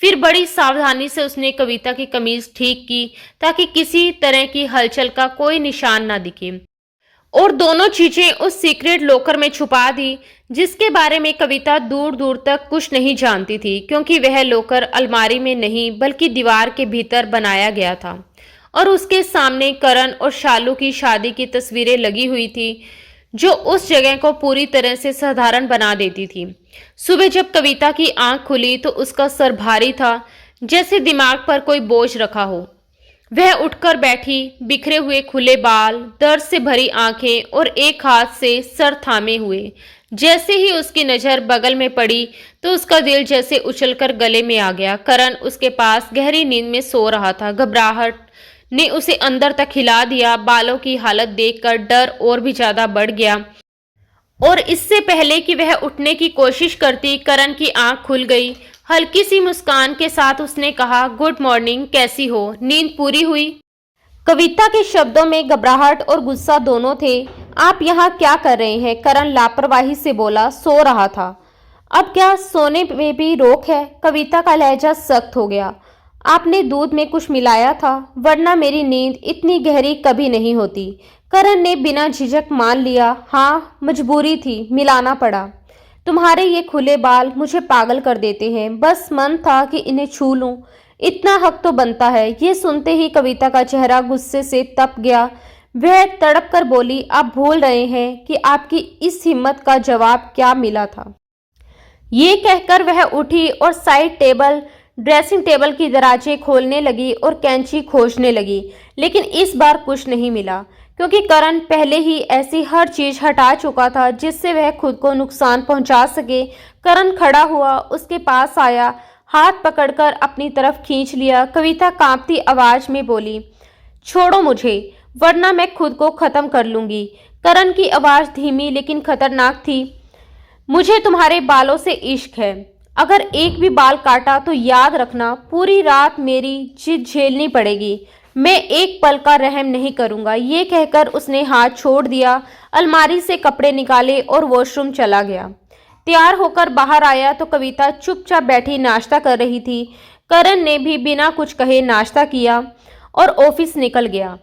फिर बड़ी सावधानी से उसने कविता की कमीज ठीक की ताकि किसी तरह की हलचल का कोई निशान ना दिखे, और दोनों चीजें उस सीक्रेट लॉकर में छुपा दी, जिसके बारे में कविता दूर दूर तक कुछ नहीं जानती थी, क्योंकि वह लॉकर अलमारी में नहीं बल्कि दीवार के भीतर बनाया गया था और उसके सामने करण और शालू की शादी की तस्वीरें लगी हुई थी, जो उस जगह को पूरी तरह से साधारण बना देती थी। सुबह जब कविता की आंख खुली तो उसका सर भारी था, जैसे दिमाग पर कोई बोझ रखा हो। वह उठकर बैठी, बिखरे हुए खुले बाल, दर्द से भरी आंखें और एक हाथ से सर थामे हुए। जैसे ही उसकी नज़र बगल में पड़ी तो उसका दिल जैसे उछलकर गले में आ गया। करण उसके पास गहरी नींद में सो रहा था। घबराहट ने उसे अंदर तक हिला दिया। बालों की हालत देखकर डर और भी ज्यादा बढ़ गया, और इससे पहले कि वह उठने की कोशिश करती, करण की आंख खुल गई। हल्की सी मुस्कान के साथ उसने कहा, गुड मॉर्निंग, कैसी हो? नींद पूरी हुई? कविता के शब्दों में घबराहट और गुस्सा दोनों थे। आप यहाँ क्या कर रहे हैं? करण लापरवाही से बोला, सो रहा था। अब क्या सोने में भी रोक है? कविता का लहजा सख्त हो गया। आपने दूध में कुछ मिलाया था, वरना मेरी नींद इतनी गहरी कभी नहीं होती। करण ने बिना झिझक मान लिया, हाँ, मजबूरी थी, मिलाना पड़ा। तुम्हारे ये खुले बाल मुझे पागल कर देते हैं, बस मन था कि इन्हें छू लूं, इतना हक तो बनता है। ये सुनते ही कविता का चेहरा गुस्से से तप गया। वह तड़प कर बोली, आप भूल रहे हैं कि आपकी इस हिम्मत का जवाब क्या मिला था। ये कहकर वह उठी और साइड टेबल ड्रेसिंग टेबल की दराजें खोलने लगी और कैंची खोजने लगी, लेकिन इस बार कुछ नहीं मिला, क्योंकि करण पहले ही ऐसी हर चीज हटा चुका था जिससे वह खुद को नुकसान पहुंचा सके। करण खड़ा हुआ, उसके पास आया, हाथ पकड़कर अपनी तरफ खींच लिया। कविता कांपती आवाज में बोली, छोड़ो मुझे, वरना मैं खुद को खत्म कर लूंगी। करण की आवाज धीमी लेकिन खतरनाक थी। मुझे तुम्हारे बालों से इश्क है, अगर एक भी बाल काटा तो याद रखना पूरी रात मेरी जिद झेलनी पड़ेगी। मैं एक पल का रहम नहीं करूंगा। ये कहकर उसने हाथ छोड़ दिया, अलमारी से कपड़े निकाले और वॉशरूम चला गया। तैयार होकर बाहर आया तो कविता चुपचाप बैठी नाश्ता कर रही थी। करण ने भी बिना कुछ कहे नाश्ता किया और ऑफिस निकल गया,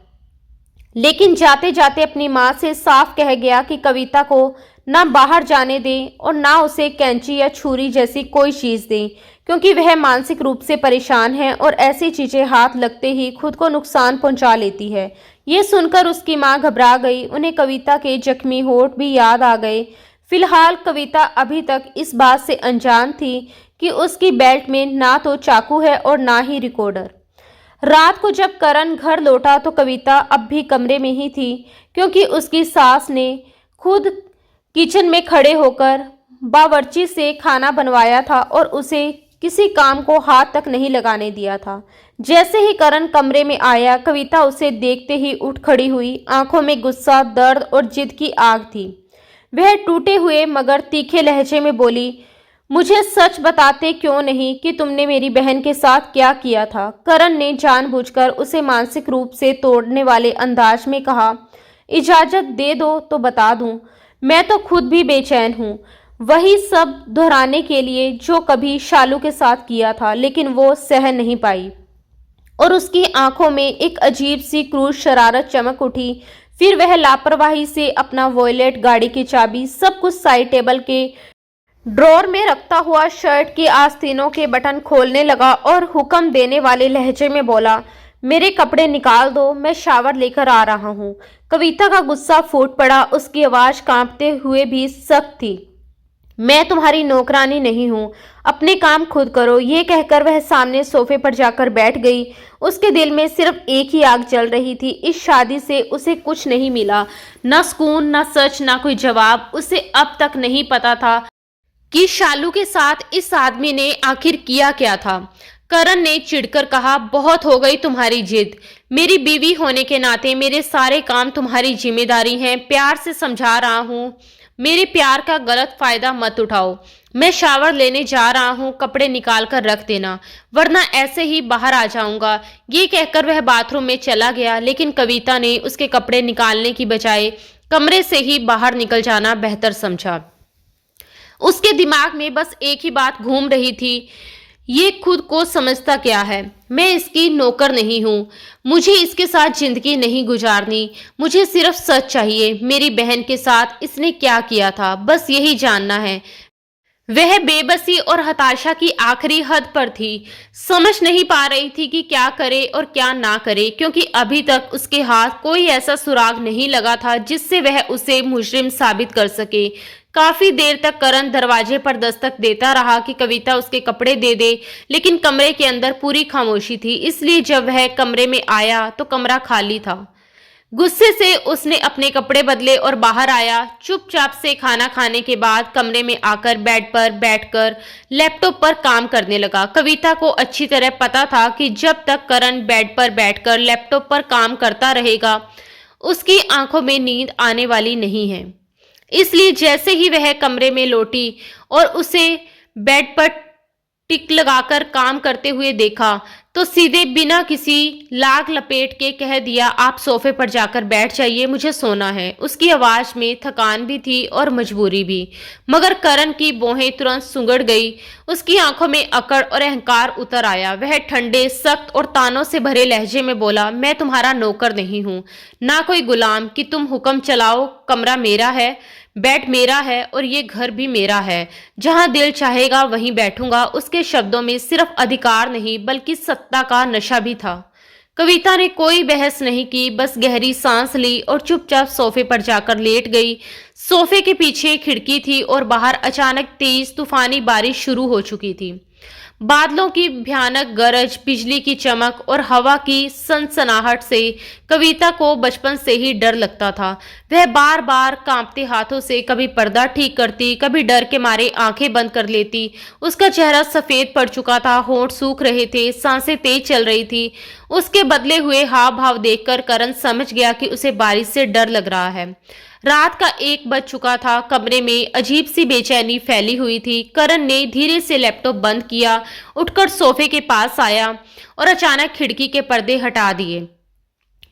लेकिन जाते जाते अपनी माँ से साफ कह गया कि कविता को ना बाहर जाने दें और ना उसे कैंची या छुरी जैसी कोई चीज़ दें, क्योंकि वह मानसिक रूप से परेशान है और ऐसी चीज़ें हाथ लगते ही खुद को नुकसान पहुंचा लेती है। ये सुनकर उसकी माँ घबरा गई। उन्हें कविता के जख्मी होठ भी याद आ गए। फिलहाल कविता अभी तक इस बात से अनजान थी कि उसकी बेल्ट में ना तो चाकू है और ना ही रिकॉर्डर। रात को जब करण घर लौटा तो कविता अब भी कमरे में ही थी, क्योंकि उसकी सास ने खुद किचन में खड़े होकर बावर्ची से खाना बनवाया था और उसे किसी काम को हाथ तक नहीं लगाने दिया था। जैसे ही करण कमरे में आया, कविता उसे देखते ही उठ खड़ी हुई। आंखों में गुस्सा, दर्द और जिद की आग थी। वह टूटे हुए मगर तीखे लहजे में बोली, मुझे सच बताते क्यों नहीं कि तुमने मेरी बहन के साथ क्या किया था। करण ने जानबूझकर उसे मानसिक रूप से तोड़ने वाले अंदाज में कहा, इजाजत दे दो तो बता दूं, मैं तो खुद भी बेचैन हूँ। वही सब दोहराने के लिए जो कभी शालू के साथ किया था, लेकिन वो सह नहीं पाई और उसकी आंखों में एक अजीब सी क्रूर शरारत चमक उठी। फिर वह लापरवाही से अपना वॉयलेट, गाड़ी की चाबी, सब कुछ साइड टेबल के ड्रॉर में रखता हुआ शर्ट के आस्तीनों के बटन खोलने लगा और हुक्म देने वाले लहजे में बोला, मेरे कपड़े निकाल दो, मैं शावर लेकर आ रहा हूँ। कविता का गुस्सा फूट पड़ा। उसकी आवाज कांपते हुए भी सख्त थी, मैं तुम्हारी नौकरानी नहीं हूँ, अपने काम खुद करो। ये कहकर वह सामने सोफे पर जाकर बैठ गई। उसके दिल में सिर्फ एक ही आग जल रही थी। इस शादी से उसे कुछ नहीं मिला, न सुकून, न सच, न कोई जवाब। उसे अब तक नहीं पता था कि शालू के साथ इस आदमी ने आखिर किया क्या था। करण ने चिढ़कर कहा, बहुत हो गई तुम्हारी जिद। मेरी बीवी होने के नाते मेरे सारे काम तुम्हारी जिम्मेदारी हैं। प्यार से समझा रहा हूँ, मेरे प्यार का गलत फायदा मत उठाओ। मैं शावर लेने जा रहा हूँ, कपड़े निकाल कर रख देना, वरना ऐसे ही बाहर आ जाऊंगा। ये कहकर वह बाथरूम में चला गया, लेकिन कविता ने उसके कपड़े निकालने की बजाय कमरे से ही बाहर निकल जाना बेहतर समझा। उसके दिमाग में बस एक ही बात घूम रही थी, ये खुद को समझता क्या है, मैं इसकी नौकर नहीं हूँ, मुझे इसके साथ जिंदगी नहीं गुजारनी, मुझे सिर्फ सच चाहिए। मेरी बहन के साथ इसने क्या किया था, बस यही जानना है। वह बेबसी और हताशा की आखिरी हद पर थी। समझ नहीं पा रही थी कि क्या करे और क्या ना करे, क्योंकि अभी तक उसके हाथ कोई ऐसा सुराग नहीं लगा था जिससे वह उसे मुजरिम साबित कर सके। काफी देर तक करण दरवाजे पर दस्तक देता रहा कि कविता उसके कपड़े दे दे, लेकिन कमरे के अंदर पूरी खामोशी थी। इसलिए जब वह कमरे में आया तो कमरा खाली था। गुस्से से उसने अपने कपड़े बदले और बाहर आया। चुपचाप से खाना खाने के बाद कमरे में आकर बेड पर बैठकर लैपटॉप पर काम करने लगा। कविता को अच्छी तरह पता था कि जब तक करण बेड पर बैठकर लैपटॉप पर काम करता रहेगा, उसकी आंखों में नींद आने वाली नहीं है। इसलिए जैसे ही वह कमरे में लौटी और उसे बेड पर टिक लगाकर काम करते हुए देखा, तो सीधे बिना किसी लाग लपेट के कह दिया, आप सोफे पर जाकर बैठ जाइए, मुझे सोना है। उसकी आवाज में थकान भी थी और मजबूरी भी, मगर करण की भौहें तुरंत सुंगड़ गई। उसकी आंखों में अकड़ और अहंकार उतर आया। वह ठंडे, सख्त और तानों से भरे लहजे में बोला, मैं तुम्हारा नौकर नहीं हूँ, ना कोई गुलाम कि तुम हुक्म चलाओ। कमरा मेरा है, बेड मेरा है और ये घर भी मेरा है। जहां दिल चाहेगा वहीं बैठूंगा। उसके शब्दों में सिर्फ अधिकार नहीं बल्कि सत्ता का नशा भी था। कविता ने कोई बहस नहीं की, बस गहरी सांस ली और चुपचाप सोफे पर जाकर लेट गई। सोफे के पीछे खिड़की थी और बाहर अचानक तेज तूफानी बारिश शुरू हो चुकी थी। बादलों की भयानक गरज, बिजली की चमक और हवा की सनसनाहट से कविता को बचपन से ही डर लगता था। वह बार बार कांपते हाथों से कभी पर्दा ठीक करती, कभी डर के मारे आंखें बंद कर लेती। उसका चेहरा सफेद पड़ चुका था, होंठ सूख रहे थे, सांसें तेज चल रही थी। उसके बदले हुए हाव भाव देखकर करण समझ गया कि उसे बारिश से डर लग रहा है। रात का 1 बज चुका था। कमरे में अजीब सी बेचैनी फैली हुई थी। करण ने धीरे से लैपटॉप बंद किया, उठकर सोफे के पास आया और अचानक खिड़की के पर्दे हटा दिए।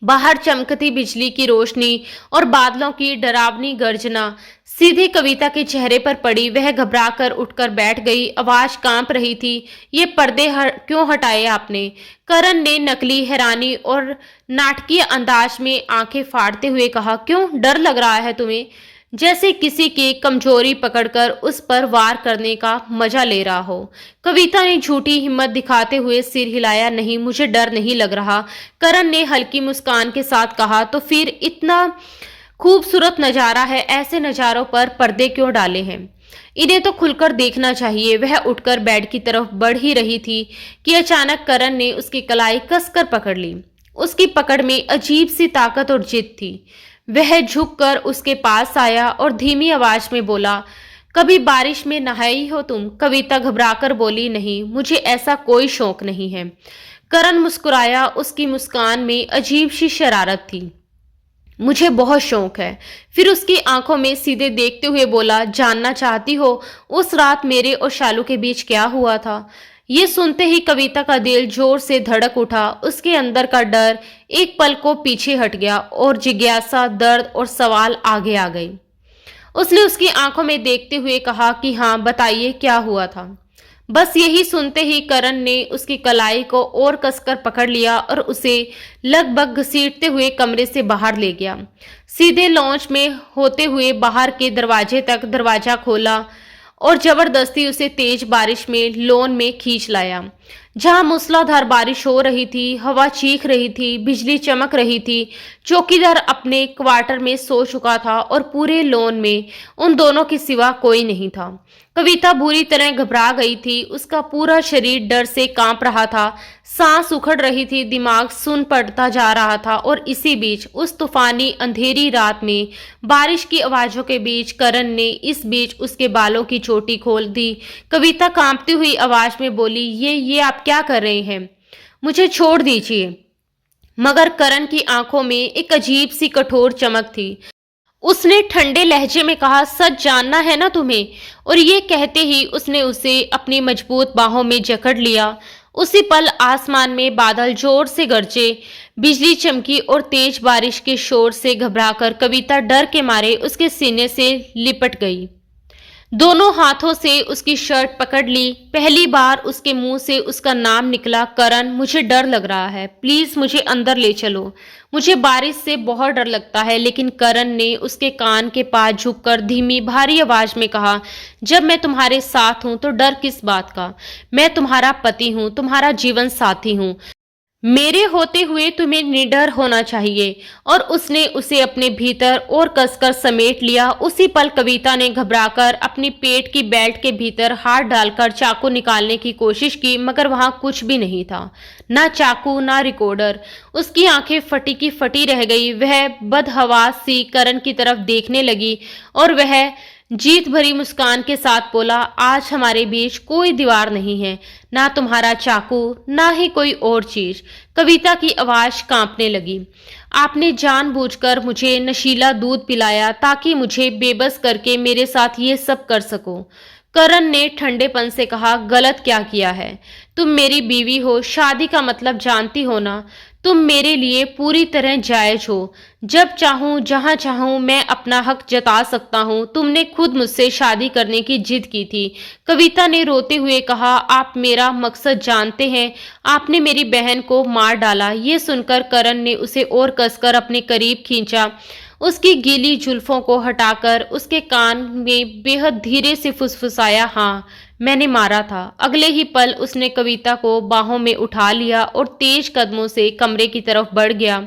बाहर चमकती बिजली की रोशनी और बादलों की डरावनी गर्जना सीधे कविता के चेहरे पर पड़ी। वह घबराकर उठकर बैठ गई, आवाज कांप रही थी। ये पर्दे क्यों हटाए आपने? करण ने नकली हैरानी और नाटकीय अंदाज में आंखें फाड़ते हुए कहा। क्यों, डर लग रहा है तुम्हें? जैसे किसी की कमजोरी पकड़कर उस पर वार करने का मजा ले रहा हो। कविता ने झूठी हिम्मत दिखाते हुए सिर हिलाया। नहीं, मुझे डर नहीं लग रहा। करण ने हल्की मुस्कान के साथ कहा। तो फिर इतना खूबसूरत नजारा है, ऐसे नजारों पर पर्दे क्यों डाले हैं? इन्हें तो खुलकर देखना चाहिए। वह उठकर बेड की तरफ बढ़ ही रही थी कि अचानक करण ने उसकी कलाई कसकर पकड़ ली। उसकी पकड़ में अजीब सी ताकत और जिद थी। वह झुककर उसके पास आया और धीमी आवाज में बोला, कभी बारिश में नहाई हो तुम? कविता घबराकर बोली, नहीं, मुझे ऐसा कोई शौक नहीं है। करण मुस्कुराया। उसकी मुस्कान में अजीब सी शरारत थी। मुझे बहुत शौक है। फिर उसकी आंखों में सीधे देखते हुए बोला, जानना चाहती हो उस रात मेरे और शालू के बीच क्या हुआ था? ये सुनते ही कविता का दिल जोर से धड़क उठा। उसके अंदर का डर एक पल को पीछे हट गया और जिज्ञासा, दर्द और सवाल आगे आ गई। उसने उसकी आंखों में देखते हुए कहा कि हाँ, बताइए क्या हुआ था। बस यही सुनते ही करण ने उसकी कलाई को और कसकर पकड़ लिया और उसे लगभग घसीटते हुए कमरे से बाहर ले गया। सीधे लॉन्च में होते हुए बाहर के दरवाजे तक दरवाजा खोला और जबरदस्ती उसे तेज बारिश में लॉन में खींच लाया, जहां मूसलाधार बारिश हो रही थी। हवा चीख रही थी, बिजली चमक रही थी। चौकीदार अपने क्वार्टर में सो चुका था और पूरे लॉन में उन दोनों के सिवा कोई नहीं था। कविता बुरी तरह घबरा गई थी। उसका पूरा शरीर डर से कांप रहा था, सांस उखड़ रही थी, दिमाग सुन्न पड़ता जा रहा था। और इसी बीच उस तूफानी अंधेरी रात में बारिश की आवाजों के बीच करण ने इस बीच उसके बालों की चोटी खोल दी। कविता कांपती हुई आवाज में बोली, ये आप क्या कर रहे हैं? मुझे छोड़ दीजिए। मगर करण की आंखों में एक अजीब सी कठोर चमक थी। उसने ठंडे लहजे में कहा, सच जानना है ना तुम्हें? और ये कहते ही उसने उसे अपनी मजबूत बाहों में जकड़ लिया। उसी पल आसमान में बादल जोर से गरजे, बिजली चमकी और तेज बारिश के शोर से घबराकर कविता डर के मारे उसके सीने से लिपट गई। दोनों हाथों से उसकी शर्ट पकड़ ली। पहली बार उसके मुंह से उसका नाम निकला, करण। मुझे डर लग रहा है, प्लीज मुझे अंदर ले चलो। मुझे बारिश से बहुत डर लगता है। लेकिन करण ने उसके कान के पास झुककर धीमी भारी आवाज में कहा, जब मैं तुम्हारे साथ हूं तो डर किस बात का? मैं तुम्हारा पति हूं, तुम्हारा जीवन साथी हूं। मेरे होते हुए तुम्हें निडर होना चाहिए। और उसने उसे अपने भीतर और कसकर समेट लिया। उसी पल कविता ने घबराकर अपनी पेट की बेल्ट के भीतर हाथ डालकर चाकू निकालने की कोशिश की, मगर वहां कुछ भी नहीं था, ना चाकू ना रिकॉर्डर। उसकी आंखें फटी की फटी रह गई। वह बदहवास सी करण की तरफ देखने लगी और वह जीत भरी मुस्कान के साथ बोला, आज हमारे बीच कोई दीवार नहीं है, ना तुम्हारा चाकू ना ही कोई और चीज। कविता की आवाज कांपने लगी। आपने जानबूझकर मुझे नशीला दूध पिलाया ताकि मुझे बेबस करके मेरे साथ ये सब कर सको। करण ने ठंडेपन से कहा, गलत क्या किया है? तुम मेरी बीवी हो, शादी का मतलब जानती हो ना? तुम मेरे लिए पूरी तरह जायज हो। जब चाहूं जहां चाहूं मैं अपना हक जता सकता हूं। तुमने खुद मुझसे शादी करने की जिद की थी। कविता ने रोते हुए कहा, आप मेरा मकसद जानते हैं। आपने मेरी बहन को मार डाला। ये सुनकर करण ने उसे और कसकर अपने करीब खींचा। उसकी गीली जुल्फों को हटाकर उसके कान में बेहद धीरे से फुसफुसाया, हाँ, मैंने मारा था। अगले ही पल उसने कविता को बाहों में उठा लिया और तेज कदमों से कमरे की तरफ बढ़ गया,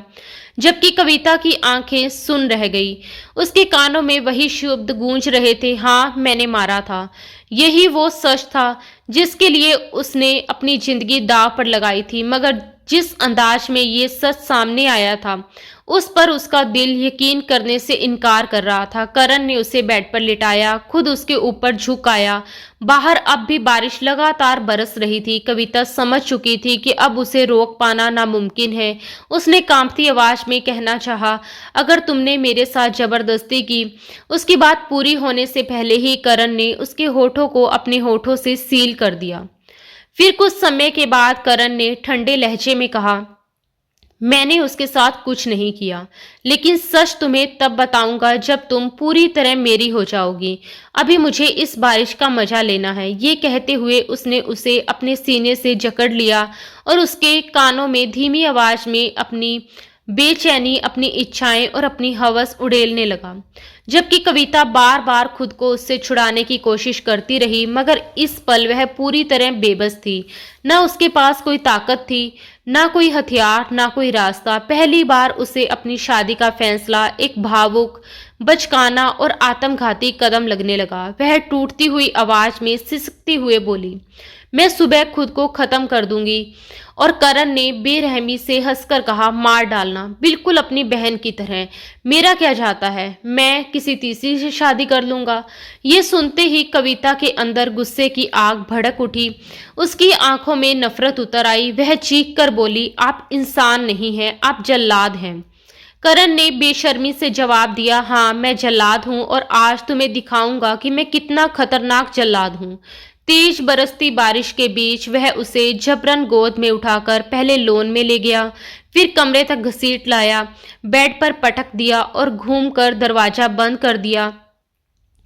जबकि कविता की आंखें सुन रह गई। उसके कानों में वही शब्द गूंज रहे थे, हाँ, मैंने मारा था। यही वो सच था जिसके लिए उसने अपनी जिंदगी दांव पर लगाई थी। मगर जिस अंदाज में ये सच सामने आया था उस पर उसका दिल यकीन करने से इनकार कर रहा था। करण ने उसे बेड पर लिटाया, खुद उसके ऊपर झुक आया। बाहर अब भी बारिश लगातार बरस रही थी। कविता समझ चुकी थी कि अब उसे रोक पाना नामुमकिन है। उसने कांपती आवाज में कहना चाहा, अगर तुमने मेरे साथ जबरदस्ती की। उसकी बात पूरी होने से पहले ही करण ने उसके होठों को अपने होठों से सील कर दिया। फिर कुछ समय के बाद करण ने ठंडे लहजे में कहा, मैंने उसके साथ कुछ नहीं किया, लेकिन सच तुम्हें तब बताऊंगा जब तुम पूरी तरह मेरी हो जाओगी। अभी मुझे इस बारिश का मजा लेना है। ये कहते हुए उसने उसे अपने सीने से जकड़ लिया और उसके कानों में धीमी आवाज में अपनी बेचैनी, अपनी इच्छाएं और अपनी हवस उड़ेलने लगा। जबकि कविता बार बार खुद को उससे छुड़ाने की कोशिश करती रही, मगर इस पल वह पूरी तरह बेबस थी। न उसके पास कोई ताकत थी, ना कोई हथियार, ना कोई रास्ता। पहली बार उसे अपनी शादी का फैसला एक भावुक, बचकाना और आत्मघाती कदम लगने लगा। वह टूटती हुई आवाज में सिसकती हुए बोली, मैं सुबह खुद को खत्म कर दूंगी। और करण ने बेरहमी से हंसकर कहा, मार डालना, बिल्कुल अपनी बहन की तरह। मेरा क्या जाता है, मैं किसी तीसरी से शादी कर लूंगा। ये सुनते ही कविता के अंदर गुस्से की आग भड़क उठी। उसकी आंखों में नफरत उतर आई। वह चीख कर बोली, आप इंसान नहीं हैं, आप जल्लाद हैं। करण ने बेशर्मी से जवाब दिया, हाँ मैं जल्लाद हूं और आज तुम्हें दिखाऊंगा कि मैं कितना खतरनाक जल्लाद हूं। तेज बरसती बारिश के बीच वह उसे जबरन गोद में उठाकर पहले लॉन में ले गया, फिर कमरे तक घसीट लाया, बेड पर पटक दिया और घूमकर दरवाजा बंद कर दिया।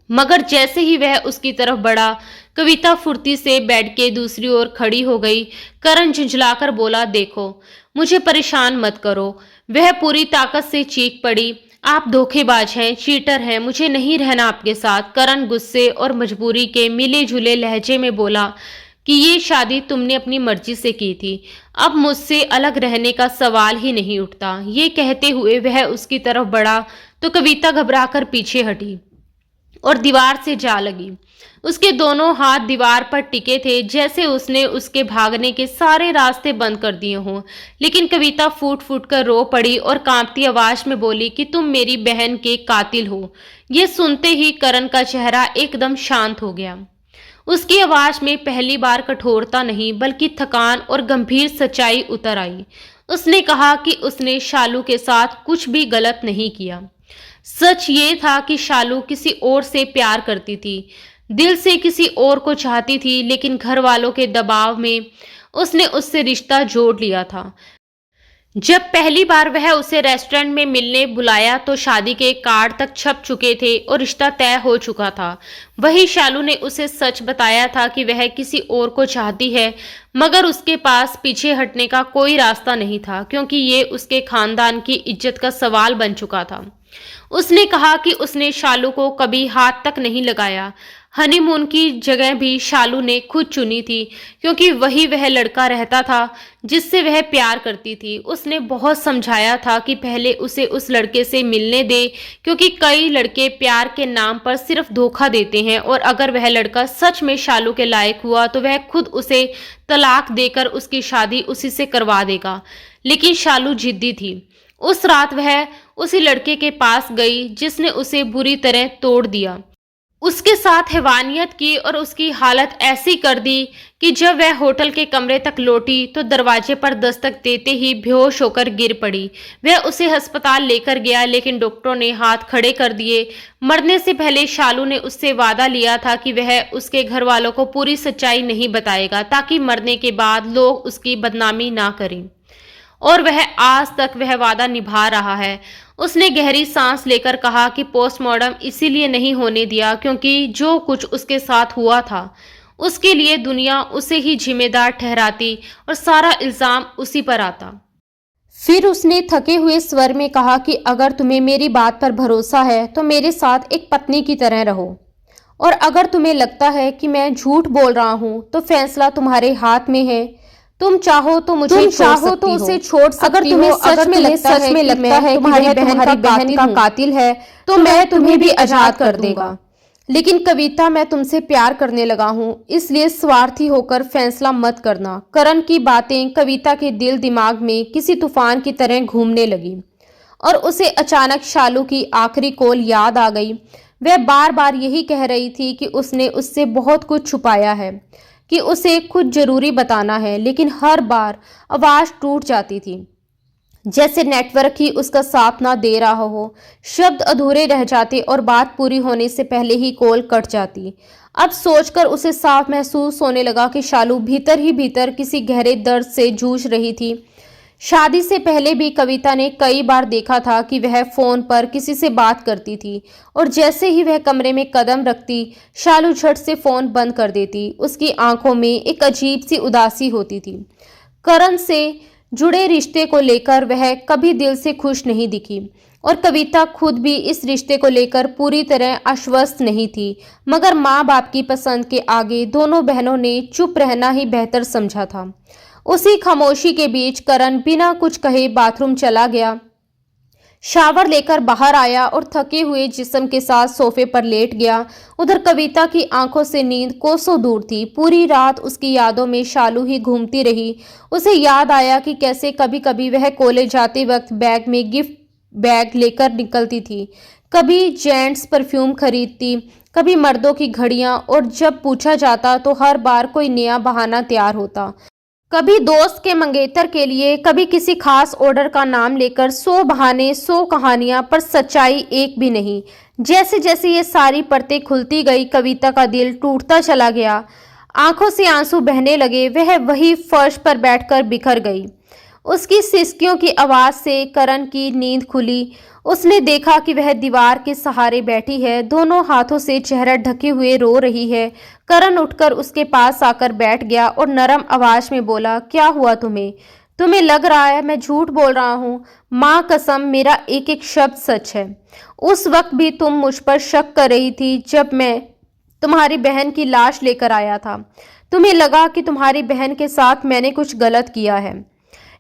मगर जैसे ही वह उसकी तरफ बढ़ा, कविता फुर्ती से बेड के दूसरी ओर खड़ी हो गई। करण झुंझलाकर बोला, देखो मुझे परेशान मत करो। वह पूरी ताकत से चीख पड़ी, आप धोखेबाज हैं, चीटर हैं, मुझे नहीं रहना आपके साथ। करण गुस्से और मजबूरी के मिले जुले लहजे में बोला कि ये शादी तुमने अपनी मर्जी से की थी, अब मुझसे अलग रहने का सवाल ही नहीं उठता। ये कहते हुए वह उसकी तरफ बढ़ा तो कविता घबराकर पीछे हटी और दीवार से जा लगी। उसके दोनों हाथ दीवार पर टिके थे, जैसे उसने उसके भागने के सारे रास्ते बंद कर दिए हों। लेकिन कविता फूट फूट कर रो पड़ी और कांपती आवाज में बोली कि तुम मेरी बहन के कातिल हो। ये सुनते ही करण का चेहरा एकदम शांत हो गया। उसकी आवाज में पहली बार कठोरता नहीं बल्कि थकान और गंभीर सच्चाई उतर आई। उसने कहा कि उसने शालू के साथ कुछ भी गलत नहीं किया। सच ये था कि शालू किसी और से प्यार करती थी, दिल से किसी और को चाहती थी, लेकिन घर वालों के दबाव में उसने उससे रिश्ता जोड़ लिया था। जब पहली बार वह उसे रेस्टोरेंट में मिलने बुलाया तो शादी के कार्ड तक छप चुके थे और रिश्ता तय हो चुका था। वही शालू ने उसे सच बताया था कि वह किसी और को चाहती है, मगर उसके पास पीछे हटने का कोई रास्ता नहीं था, क्योंकि ये उसके खानदान की इज्जत का सवाल बन चुका था। उसने कहा कि उसने शालू को कभी हाथ तक नहीं लगाया। हनीमून की जगह भी शालू ने खुद चुनी थी, क्योंकि वही वह लड़का रहता था जिससे वह प्यार करती थी। उसने बहुत समझाया था कि पहले उसे उस लड़के से मिलने दे, क्योंकि कई लड़के प्यार के नाम पर सिर्फ धोखा देते हैं, और अगर वह लड़का सच में शालू के लायक हुआ तो वह खुद उसे तलाक देकर उसकी शादी उसी से करवा देगा। लेकिन शालू जिद्दी थी। उस रात वह उसी लड़के के पास गई जिसने उसे बुरी तरह तोड़ दिया, उसके साथ हैवानियत की और उसकी हालत ऐसी कर दी कि जब वह होटल के कमरे तक लौटी तो दरवाजे पर दस्तक देते ही बेहोश होकर गिर पड़ी। वह उसे अस्पताल लेकर गया, लेकिन डॉक्टरों ने हाथ खड़े कर दिए। मरने से पहले शालू ने उससे वादा लिया था कि वह उसके घर वालों को पूरी सच्चाई नहीं बताएगा, ताकि मरने के बाद लोग उसकी बदनामी ना करें, और वह आज तक वह वादा निभा रहा है। उसने गहरी सांस लेकर कहा कि पोस्टमार्टम इसीलिए नहीं होने दिया क्योंकि जो कुछ उसके साथ हुआ था उसके लिए दुनिया उसे ही जिम्मेदार ठहराती और सारा इल्जाम उसी पर आता। फिर उसने थके हुए स्वर में कहा कि अगर तुम्हें मेरी बात पर भरोसा है तो मेरे साथ एक पत्नी की तरह रहो, और अगर तुम्हें लगता है कि मैं झूठ बोल रहा हूं तो फैसला तुम्हारे हाथ में है। तुम चाहो तो मुझे चाहो तो उसे छोड़ सकती हो। अगर तुम्हें सच में लगता है कि तुम्हारी बहन का कातिल है तो मैं तुम्हें भी आजाद कर दूंगा। लेकिन कविता, मैं तुमसे प्यार करने लगा हूँ, इसलिए स्वार्थी होकर फैसला मत करना। करण की बातें कविता के दिल दिमाग में किसी तूफान की तरह घूमने लगी और उसे अचानक शालू की आखिरी कॉल याद आ गई। वह बार बार यही कह रही थी कि उसने उससे बहुत कुछ छुपाया है, कि उसे कुछ जरूरी बताना है, लेकिन हर बार आवाज टूट जाती थी, जैसे नेटवर्क ही उसका साथ ना दे रहा हो। शब्द अधूरे रह जाते और बात पूरी होने से पहले ही कॉल कट जाती। अब सोचकर उसे साफ महसूस होने लगा कि शालू भीतर ही भीतर किसी गहरे दर्द से जूझ रही थी। शादी से पहले भी कविता ने कई बार देखा था कि वह फोन पर किसी से बात करती थी और जैसे ही वह कमरे में कदम रखती, शालू झट से फोन बंद कर देती। उसकी आंखों में एक अजीब सी उदासी होती थी। करण से जुड़े रिश्ते को लेकर वह कभी दिल से खुश नहीं दिखी और कविता खुद भी इस रिश्ते को लेकर पूरी तरह आश्वस्त नहीं थी, मगर माँ बाप की पसंद के आगे दोनों बहनों ने चुप रहना ही बेहतर समझा था। उसी खामोशी के बीच करण बिना कुछ कहे बाथरूम चला गया, शावर लेकर बाहर आया और थके हुए जिस्म के साथ सोफे पर लेट गया। उधर कविता की आंखों से नींद कोसों दूर थी। पूरी रात उसकी यादों में शालू ही घूमती रही। उसे याद आया कि कैसे कभी कभी वह कॉलेज जाते वक्त बैग में गिफ्ट बैग लेकर निकलती थी, कभी जेंट्स परफ्यूम खरीदती, कभी मर्दों की घड़ियां, और जब पूछा जाता तो हर बार कोई नया बहाना तैयार होता। कभी दोस्त के मंगेतर के लिए, कभी किसी खास ऑर्डर का नाम लेकर। 100 बहाने, 100 कहानियां, पर सच्चाई एक भी नहीं। जैसे जैसे ये सारी परतें खुलती गई, कविता का दिल टूटता चला गया। आंखों से आंसू बहने लगे। वह वही फर्श पर बैठकर बिखर गई। उसकी सिसकियों की आवाज से करण की नींद खुली। उसने देखा कि वह दीवार के सहारे बैठी है, दोनों हाथों से चेहरा ढके हुए रो रही है। करण उठकर उसके पास आकर बैठ गया और नरम आवाज में बोला, क्या हुआ तुम्हें? तुम्हें लग रहा है मैं झूठ बोल रहा हूँ? माँ कसम, मेरा एक एक शब्द सच है। उस वक्त भी तुम मुझ पर शक कर रही थी जब मैं तुम्हारी बहन की लाश लेकर आया था। तुम्हें लगा कि तुम्हारी बहन के साथ मैंने कुछ गलत किया है,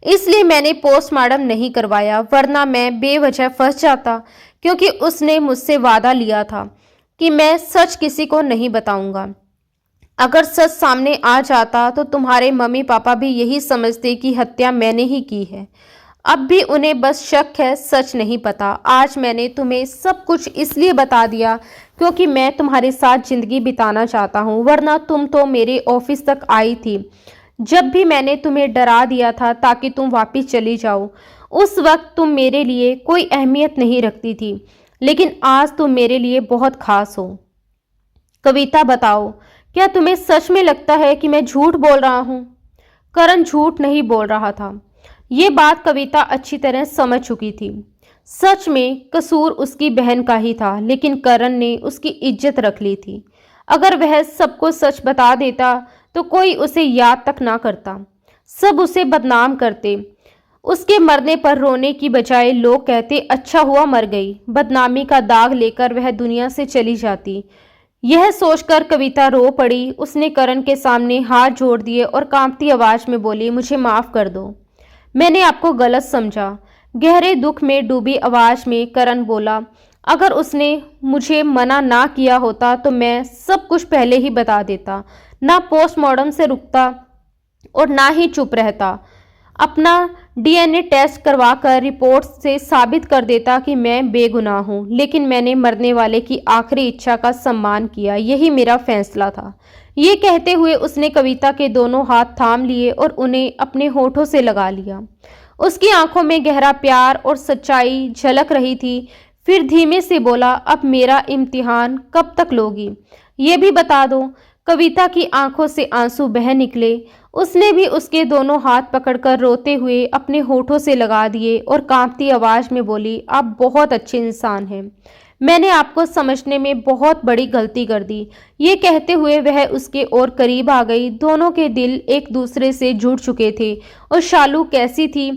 इसलिए मैंने पोस्टमार्टम नहीं करवाया, वरना मैं बेवजह फंस जाता, क्योंकि उसने मुझसे वादा लिया था कि मैं सच किसी को नहीं बताऊंगा। अगर सच सामने आ जाता तो तुम्हारे मम्मी पापा भी यही समझते कि हत्या मैंने ही की है। अब भी उन्हें बस शक है, सच नहीं पता। आज मैंने तुम्हें सब कुछ इसलिए बता दिया क्योंकि मैं तुम्हारे साथ जिंदगी बिताना चाहता हूँ, वरना तुम तो मेरे ऑफिस तक आई थी जब भी मैंने तुम्हें डरा दिया था ताकि तुम वापस चली जाओ। उस वक्त तुम मेरे लिए कोई अहमियत नहीं रखती थी, लेकिन आज तुम मेरे लिए बहुत खास हो। कविता, बताओ, क्या तुम्हें सच में लगता है कि मैं झूठ बोल रहा हूँ? करण झूठ नहीं बोल रहा था। ये बात कविता अच्छी तरह समझ चुकी थी। सच में कसूर उसकी बहन का ही था, लेकिन करण ने उसकी इज्जत रख ली थी। अगर वह सबको सच बता देता तो कोई उसे याद तक ना करता, सब उसे बदनाम करते। उसके मरने पर रोने की बजाय लोग कहते, अच्छा हुआ मर गई। बदनामी का दाग लेकर वह दुनिया से चली जाती। यह सोचकर कविता रो पड़ी। उसने करण के सामने हाथ जोड़ दिए और कांपती आवाज में बोली, मुझे माफ कर दो, मैंने आपको गलत समझा। गहरे दुख में डूबी आवाज में करण बोला, अगर उसने मुझे मना ना किया होता तो मैं सब कुछ पहले ही बता देता, ना पोस्टमार्टम से रुकता और ना ही चुप रहता। अपना डीएनए टेस्ट करवाकर रिपोर्ट से साबित कर देता कि मैं बेगुनाह हूँ, लेकिन मैंने मरने वाले की आखिरी इच्छा का सम्मान किया, यही मेरा फैसला था। ये कहते हुए उसने कविता के दोनों हाथ थाम लिए और उन्हें अपने होठों से लगा लिया। उसकी आंखों में गहरा प्यार और सच्चाई झलक रही थी। फिर धीमे से बोला, अब मेरा इम्तिहान कब तक लोगी? ये भी बता दो। कविता की आंखों से आंसू बह निकले। उसने भी उसके दोनों हाथ पकड़कर रोते हुए अपने होठों से लगा दिए और कांपती आवाज में बोली, आप बहुत अच्छे इंसान हैं, मैंने आपको समझने में बहुत बड़ी गलती कर दी। ये कहते हुए वह उसके और करीब आ गई। दोनों के दिल एक दूसरे से जुड़ चुके थे और शालू कैसी थी,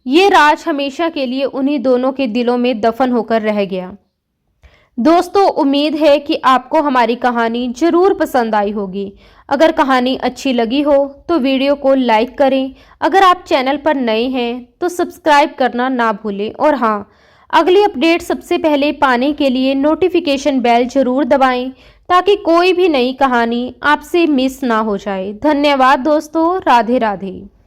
ये राज हमेशा के लिए उन्हीं दोनों के दिलों में दफन होकर रह गया। दोस्तों, उम्मीद है कि आपको हमारी कहानी जरूर पसंद आई होगी। अगर कहानी अच्छी लगी हो तो वीडियो को लाइक करें। अगर आप चैनल पर नए हैं तो सब्सक्राइब करना ना भूलें, और हाँ, अगली अपडेट सबसे पहले पाने के लिए नोटिफिकेशन बेल जरूर दबाएं। ताकि कोई भी नई कहानी आपसे मिस ना हो जाए। धन्यवाद दोस्तों। राधे राधे।